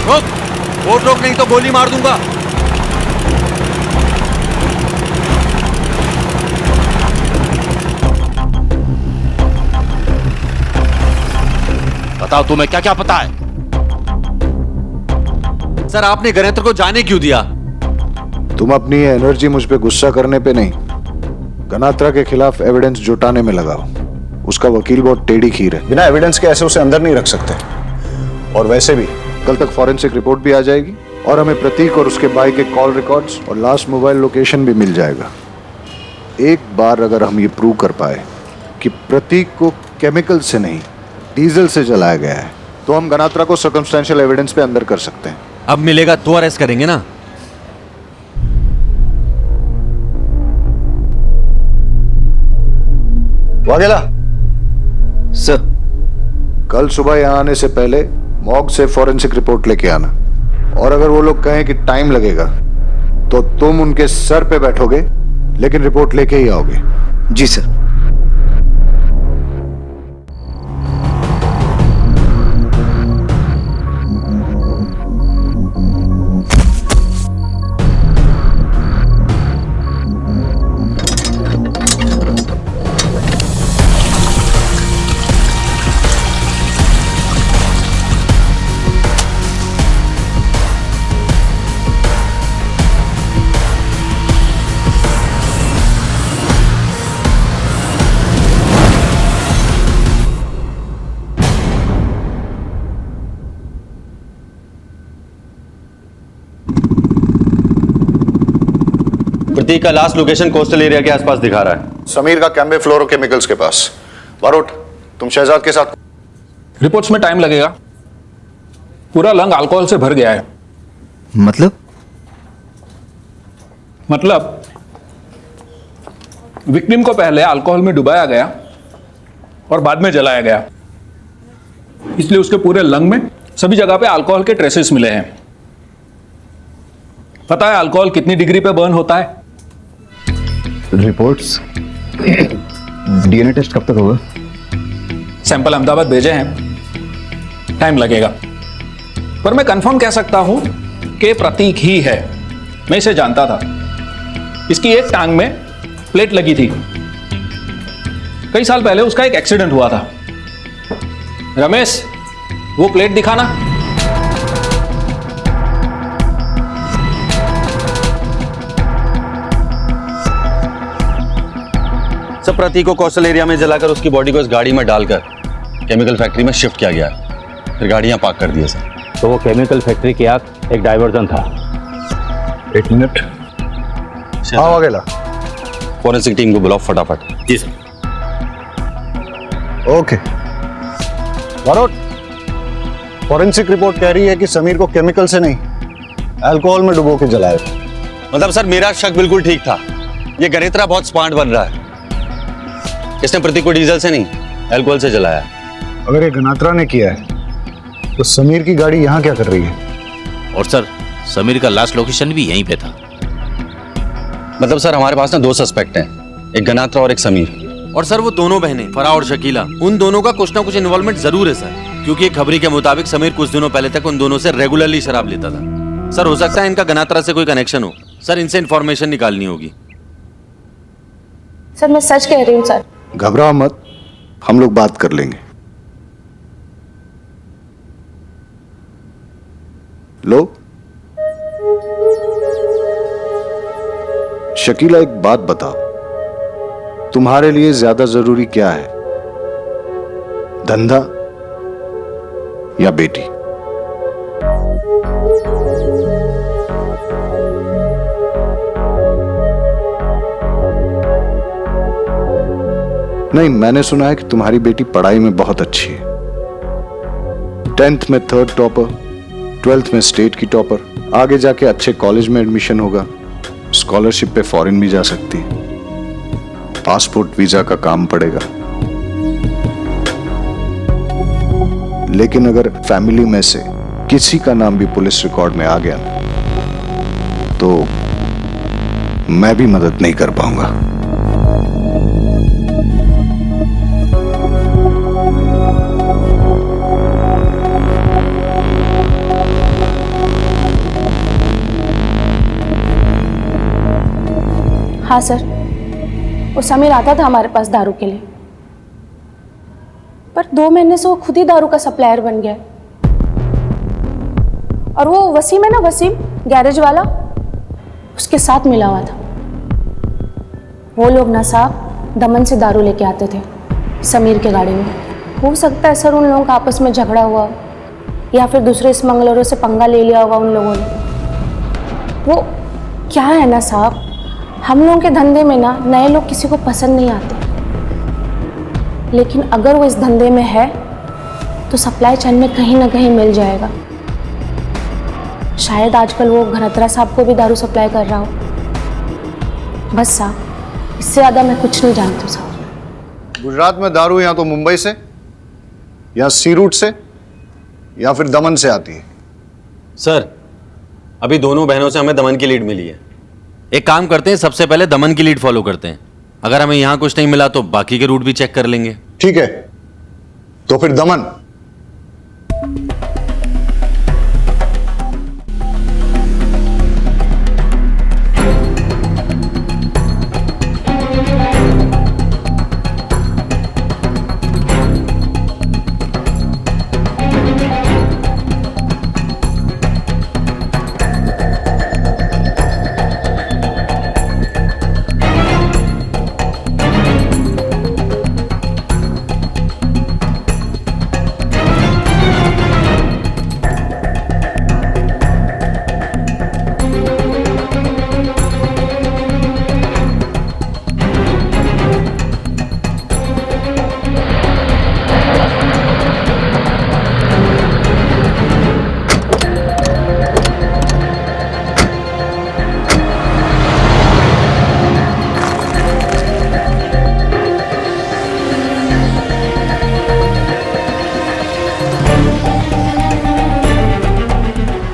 रोक, बोट रोक, नहीं तो गोली मार दूंगा। बताओ तुम्हें क्या क्या पता है? सर आपने गणेत्र को जाने क्यों दिया? तुम अपनी ये एनर्जी मुझ पे गुस्सा करने पे नहीं, गनात्रा के खिलाफ एविडेंस जुटाने में लगाओ। उसका वकील बहुत टेढ़ी खीर है, बिना एविडेंस के ऐसे उसे अंदर नहीं रख सकते। और वैसे भी कल तक फॉरेंसिक रिपोर्ट भी आ जाएगी और हमें प्रतीक और उसके भाई के कॉल रिकॉर्ड्स और लास्ट मोबाइल लोकेशन भी मिल जाएगा। एक बार अगर हम ये प्रूव कर पाए कि प्रतीक को केमिकल से नहीं डीजल से जलाया गया है, तो हम गनात्रा को सर्कमस्टेंशियल एविडेंस पे अंदर कर सकते हैं। अब मिलेगा तो अरेस्ट करेंगे ना। वाघेला सर, कल सुबह यहाँ आने से पहले मॉर्ग से फॉरेंसिक रिपोर्ट लेके आना, और अगर वो लोग कहें कि टाइम लगेगा तो तुम उनके सर पे बैठोगे, लेकिन रिपोर्ट लेके ही आओगे। जी सर। प्रतीक का लास्ट लोकेशन कोस्टल एरिया के आसपास दिखा रहा है। समीर का कैम्बे फ्लोरोकेमिकल्स के पास। बारोट, तुम शहजाद के साथ। रिपोर्ट्स में टाइम लगेगा, पूरा लंग अल्कोहल से भर गया है। मतलब विक्टिम को पहले अल्कोहल में डुबाया गया और बाद में जलाया गया, इसलिए उसके पूरे लंग में सभी जगह पे अल्कोहल के ट्रेसेस मिले हैं। पता है अल्कोहल कितनी डिग्री पे बर्न होता है? रिपोर्ट्स डीएनए टेस्ट कब तक होगा? सैंपल अहमदाबाद भेजे हैं, टाइम लगेगा, पर मैं कंफर्म कह सकता हूं कि प्रतीक ही है। मैं इसे जानता था। इसकी एक टांग में प्लेट लगी थी। कई साल पहले उसका एक एक्सीडेंट हुआ था। रमेश, वो प्लेट दिखाना। सब प्रतीक को कोस्टल एरिया में जलाकर उसकी बॉडी को इस गाड़ी में डालकर केमिकल फैक्ट्री में शिफ्ट किया गया, फिर गाड़ियां पार्क कर दिए सर। तो वो केमिकल फैक्ट्री की आग एक डाइवर्जन था। 1 मिनट। हाँ वाघेला, फॉरेंसिक टीम को बुलाओ फटाफट। जी sir. Okay Barot, forensic report कह रही है कि समीर को केमिकल से नहीं, अल्कोहल में डुबो के जलाया। मतलब सर मेरा शक बिल्कुल ठीक था। ये गणेत्रा बहुत स्मार्ट बन रहा है। इसने प्रतीक को डीजल से नहीं, अल्कोहल से जलाया। अगर ये गनात्रा ने किया है तो समीर की गाड़ी यहाँ क्या कर रही है? और सर समीर का लास्ट लोकेशन भी यहीं पे था। मतलब सर हमारे पास ना 2 सस्पेक्ट हैं, एक गनात्रा और एक समीर। और सर वो दोनों बहनें फराह और शकीला, उन दोनों का कुछ ना कुछ इन्वॉल्वमेंट जरूर है सर, क्योंकि एक खबरी के मुताबिक समीर कुछ दिनों पहले तक उन दोनों से रेगुलरली शराब लेता था। सर हो सकता है इनका गनात्रा से कोई कनेक्शन हो। सर इनसे इंफॉर्मेशन निकालनी होगी। सर मैं सच कह रही हूँ सर। घबराओ मत, हम लोग बात कर लेंगे। लो शकीला, एक बात बताओ, तुम्हारे लिए ज्यादा जरूरी क्या है, धंधा या बेटी? नहीं, मैंने सुना है कि तुम्हारी बेटी पढ़ाई में बहुत अच्छी है। 10th में 3rd टॉपर, 12th में स्टेट की टॉपर, आगे जाके अच्छे कॉलेज में एडमिशन होगा, स्कॉलरशिप पे फॉरेन भी जा सकती है, पासपोर्ट वीजा का काम पड़ेगा। लेकिन अगर फैमिली में से किसी का नाम भी पुलिस रिकॉर्ड में आ गया तो मैं भी मदद नहीं कर पाऊंगा। हाँ सर, वो समीर आता था हमारे पास दारू के लिए, पर 2 महीने से वो खुद ही दारू का सप्लायर बन गया। और वो वसीम है ना, वसीम गैरेज वाला, उसके साथ मिला हुआ था। वो लोग ना साहब दमन से दारू लेके आते थे समीर के गाड़ी में। हो सकता है सर उन लोगों का आपस में झगड़ा हुआ, या फिर दूसरे स्मगलरों से पंगा ले लिया होगा उन लोगों ने। वो क्या है ना साहब, हम लोगों के धंधे में ना नए लोग किसी को पसंद नहीं आते, लेकिन अगर वो इस धंधे में है तो तो सप्लाई चेन में कहीं ना कहीं मिल जाएगा। शायद आजकल वो घरत्रा साहब को भी दारू सप्लाई कर रहा हो। बस साहब, इससे ज़्यादा मैं कुछ नहीं जानती हूँ साहब। गुजरात में दारू या तो मुंबई से या सी रूट से या फिर दमन से आती है। सर, अभी दोनों बहनों से हमें दमन की लीड मिली है। एक काम करते हैं, सबसे पहले दमन की लीड फॉलो करते हैं। अगर हमें यहां कुछ नहीं मिला तो बाकी के रूट भी चेक कर लेंगे। ठीक है, तो फिर दमन।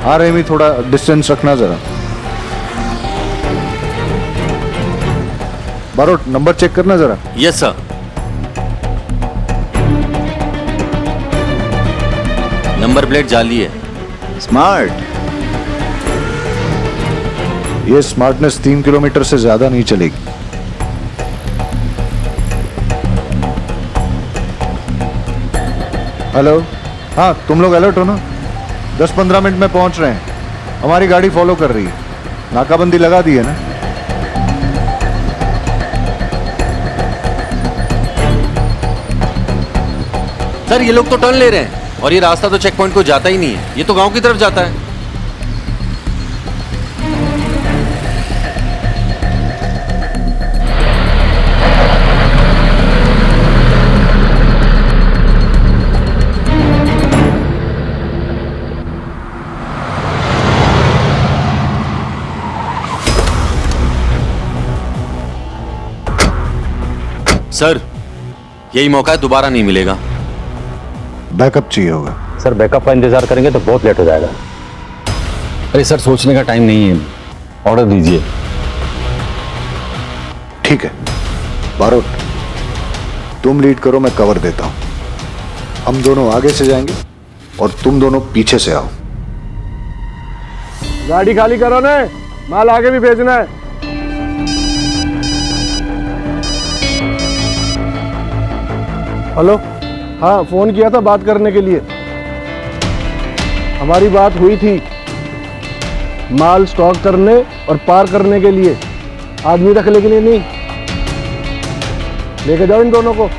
आ रहे में थोड़ा डिस्टेंस रखना जरा। बारोट, नंबर चेक करना जरा। Yes sir. नंबर प्लेट जाली है। स्मार्ट। ये स्मार्टनेस 3 किलोमीटर से ज्यादा नहीं चलेगी। हेलो, हाँ तुम लोग अलर्ट हो ना? 10-15 मिनट में पहुंच रहे हैं। हमारी गाड़ी फॉलो कर रही है। नाकाबंदी लगा दी है ना? सर, ये लोग तो टर्न ले रहे हैं और ये रास्ता तो चेक पॉइंट को जाता ही नहीं है। ये तो गांव की तरफ जाता है। सर, यही मौका है, दोबारा नहीं मिलेगा। बैकअप चाहिए होगा। सर, बैकअप का इंतजार करेंगे तो बहुत लेट हो जाएगा। अरे सर, सोचने का टाइम नहीं है, ऑर्डर दीजिए। ठीक है बारोट, तुम लीड करो, मैं कवर देता हूं। हम दोनों आगे से जाएंगे और तुम दोनों पीछे से आओ। गाड़ी खाली करो ना, माल आगे भी भेजना है। हेलो, हाँ फोन किया था बात करने के लिए। हमारी बात हुई थी माल स्टॉक करने और पार करने के लिए, आदमी रखने के लिए नहीं। लेके जाओ इन दोनों को।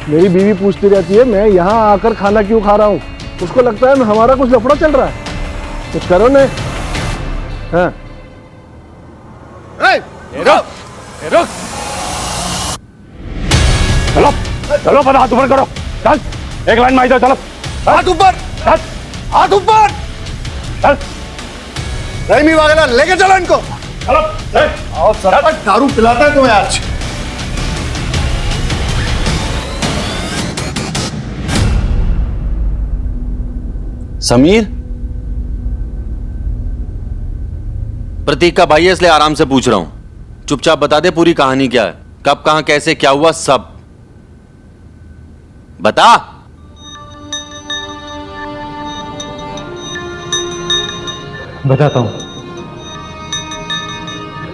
मेरी बीवी पूछती रहती है मैं यहाँ आकर खाना क्यों खा रहा हूँ। उसको लगता है हमारा कुछ लफड़ा चल रहा है। कुछ करो ने। हाँ रुक। चलो चलो, पता हाथ ऊपर करो। चल, एक लाइन में इधर। चलो, हाथ ऊपर। चल, हाथ ऊपर। चल, रहीमी वागेला, लेके चलो इनको। चलो, और सरपंच दारू पिलाता है तुम्हें आज। समीर, प्रतीक का भाई है इसलिए आराम से पूछ रहा हूं। चुपचाप बता दे पूरी कहानी क्या है, कब कहां कैसे क्या हुआ, सब बता। बताता हूं।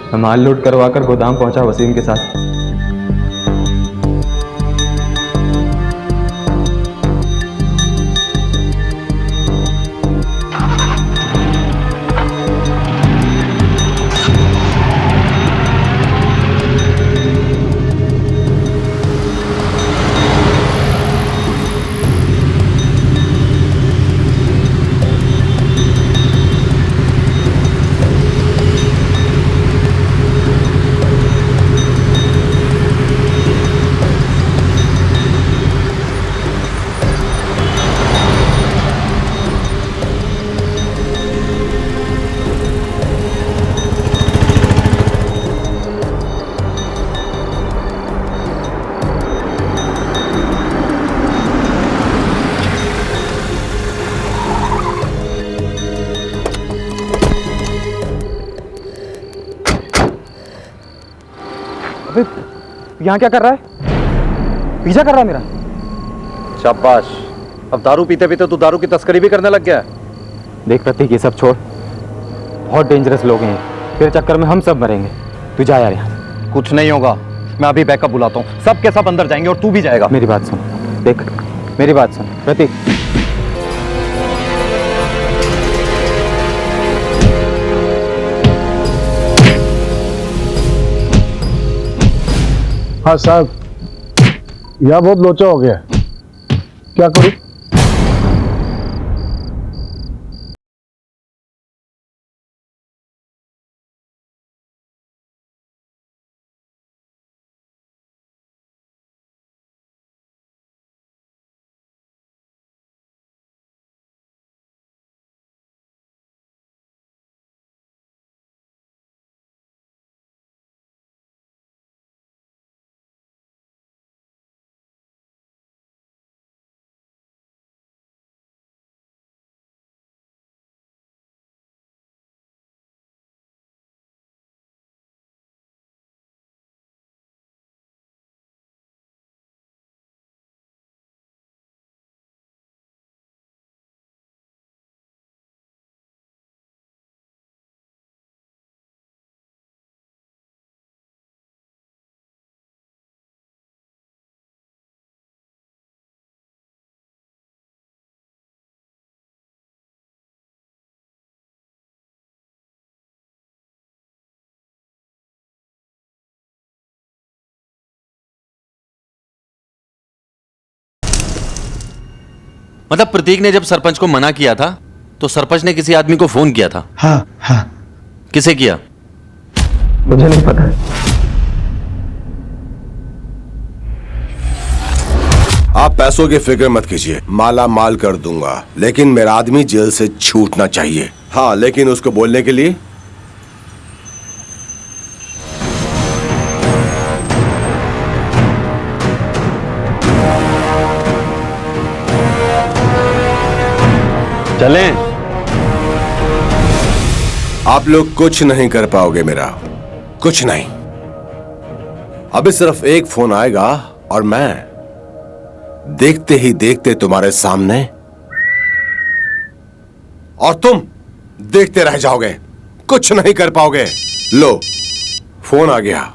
मैं माल लोड करवाकर गोदाम पहुंचा वसीम के साथ। अबे यहाँ क्या कर रहा है? पीछा कर रहा है मेरा। शाबाश, अब दारू पीते पीते तू दारू की तस्करी भी करने लग गया है। देख प्रतीक, ये सब छोड़, बहुत डेंजरस लोग हैं, तेरे चक्कर में हम सब मरेंगे। तू जा यार यहाँ। कुछ नहीं होगा, मैं अभी बैकअप बुलाता हूँ, सब के सब अंदर जाएंगे और तू भी जाएगा। मेरी बात सुन, देख मेरी बात सुन प्रतीक। हाँ साहब, यह बहुत लोचा हो गया, क्या करूं? मतलब प्रतीक ने जब सरपंच को मना किया था तो सरपंच ने किसी आदमी को फोन किया था? हाँ हाँ। किसे किया? मुझे नहीं पता। आप पैसों की फिक्र मत कीजिए, माला माल कर दूंगा, लेकिन मेरा आदमी जेल से छूटना चाहिए। हाँ, लेकिन उसको बोलने के लिए चलें। आप लोग कुछ नहीं कर पाओगे मेरा, कुछ नहीं। अभी सिर्फ एक फोन आएगा और मैं देखते ही देखते तुम्हारे सामने, और तुम देखते रह जाओगे, कुछ नहीं कर पाओगे। लो, फोन आ गया।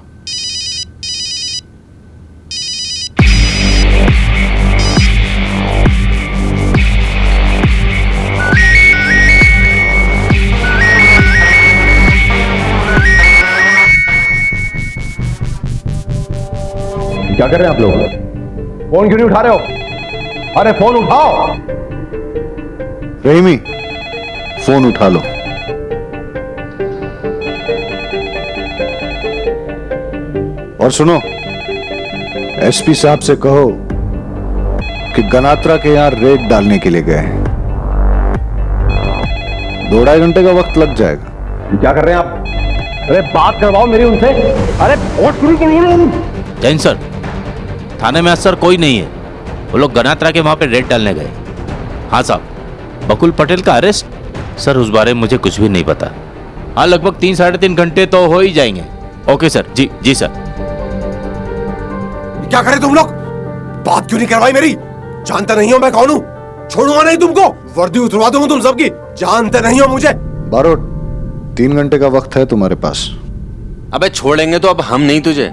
क्या कर रहे हैं आप लोग? फोन क्यों नहीं उठा रहे हो? अरे फोन उठाओ। रहीमी, फोन उठा लो। और सुनो, एसपी साहब से कहो कि गनात्रा के यहां रेड डालने के लिए गए हैं। 2-2.5 घंटे का वक्त लग जाएगा। क्या कर रहे हैं आप? अरे बात करवाओ मेरी उनसे। अरे फोन शुरू करो। जैन सर, थाने में सर कोई नहीं है, वो लोग गनात्रा के वहां पे रेड डालने गए। हाँ साहब, बकुल पटेल का अरेस्ट? सर उस बारे में मुझे कुछ भी नहीं पता। हाँ, लगभग 3-3.5 घंटे तो हो ही जाएंगे। Okay sir. जी जी सर। क्या करे तुम लोग? बात क्यों नहीं करवाई मेरी? जानते नहीं हो मैं कौन हूँ? छोड़ूंगा नहीं तुमको, वर्दी उतरवा दूंगा तुम सबकी। जानते नहीं हो मुझे। बारोट, 3 घंटे का वक्त है तुम्हारे पास। अबे छोड़ेंगे तो अब हम नहीं तुझे।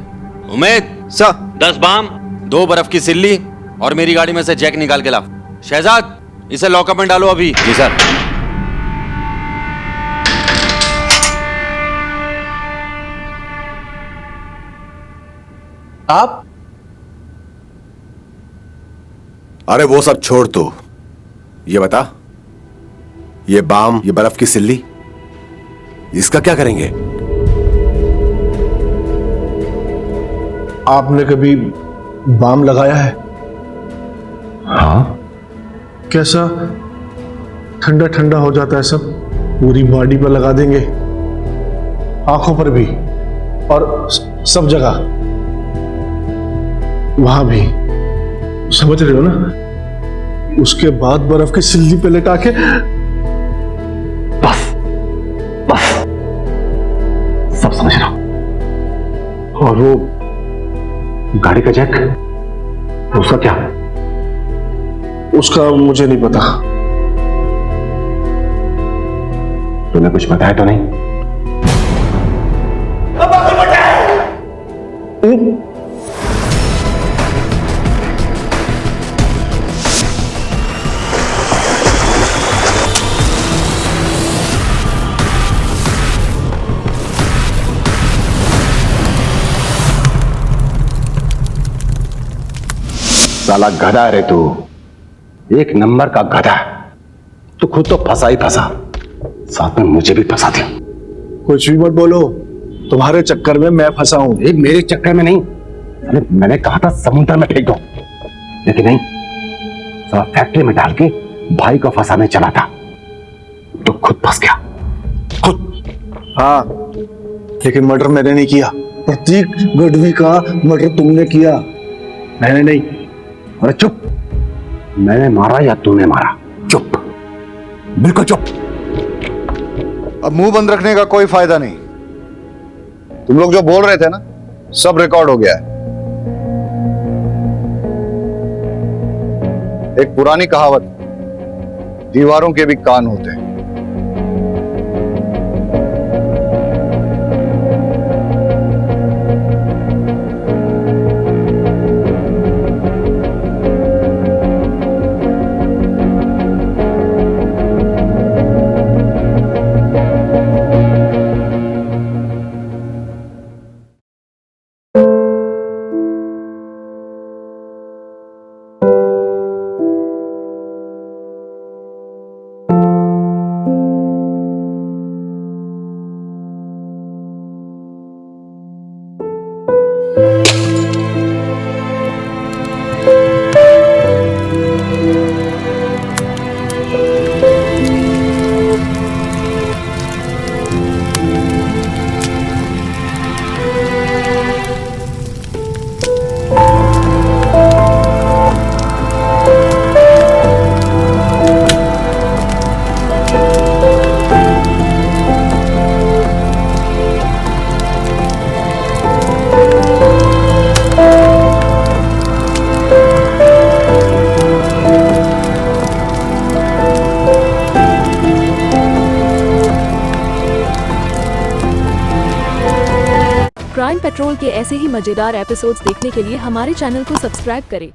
उमेद सर, 10 बाम, 2 बर्फ की सिल्ली और मेरी गाड़ी में से जैक निकाल के ला। शहजाद, इसे लॉकअप में डालो अभी। जी सर। आप? अरे वो सब छोड़, तो ये बता, ये बाम, ये बर्फ की सिल्ली, इसका क्या करेंगे? आपने कभी बाम लगाया है? हाँ। कैसा ठंडा ठंडा हो जाता है सब, पूरी बॉडी पर लगा देंगे, आंखों पर भी और सब जगह, वहां भी, समझ रहे हो ना? उसके बाद बर्फ की सिल्ली पे लेटा के बस बस सब समझ रहा हूं। और वो गाड़ी का जैक, उसका क्या? उसका मुझे नहीं पता। तूने कुछ बताया तो नहीं? साला गधा है रे तू, एक नंबर का गधा। तू खुद तो फंसा ही फंसा, साथ में मुझे भी फंसा दिया। कुछ भी मत बोलो, तुम्हारे चक्कर में मैं फंसा हूं। मेरे चक्कर में नहीं, अरे मैंने कहा था समुद्र में फेंक दो, लेकिन नहीं, सब फैक्ट्री में डाल के भाई को फंसाने चला था, तो खुद फंस गया। हाँ, लेकिन मर्डर मैंने नहीं किया। प्रतीक गढ़वी का मर्डर तुमने किया, मैंने नहीं। अरे चुप, मैंने मारा या तूने मारा? चुप, बिल्कुल चुप। अब मुंह बंद रखने का कोई फायदा नहीं। तुम लोग जो बोल रहे थे ना, सब रिकॉर्ड हो गया है। एक पुरानी कहावत, दीवारों के भी कान होते हैं। क्राइम पेट्रोल के ऐसे ही मजेदार एपिसोड्स देखने के लिए हमारे चैनल को सब्सक्राइब करें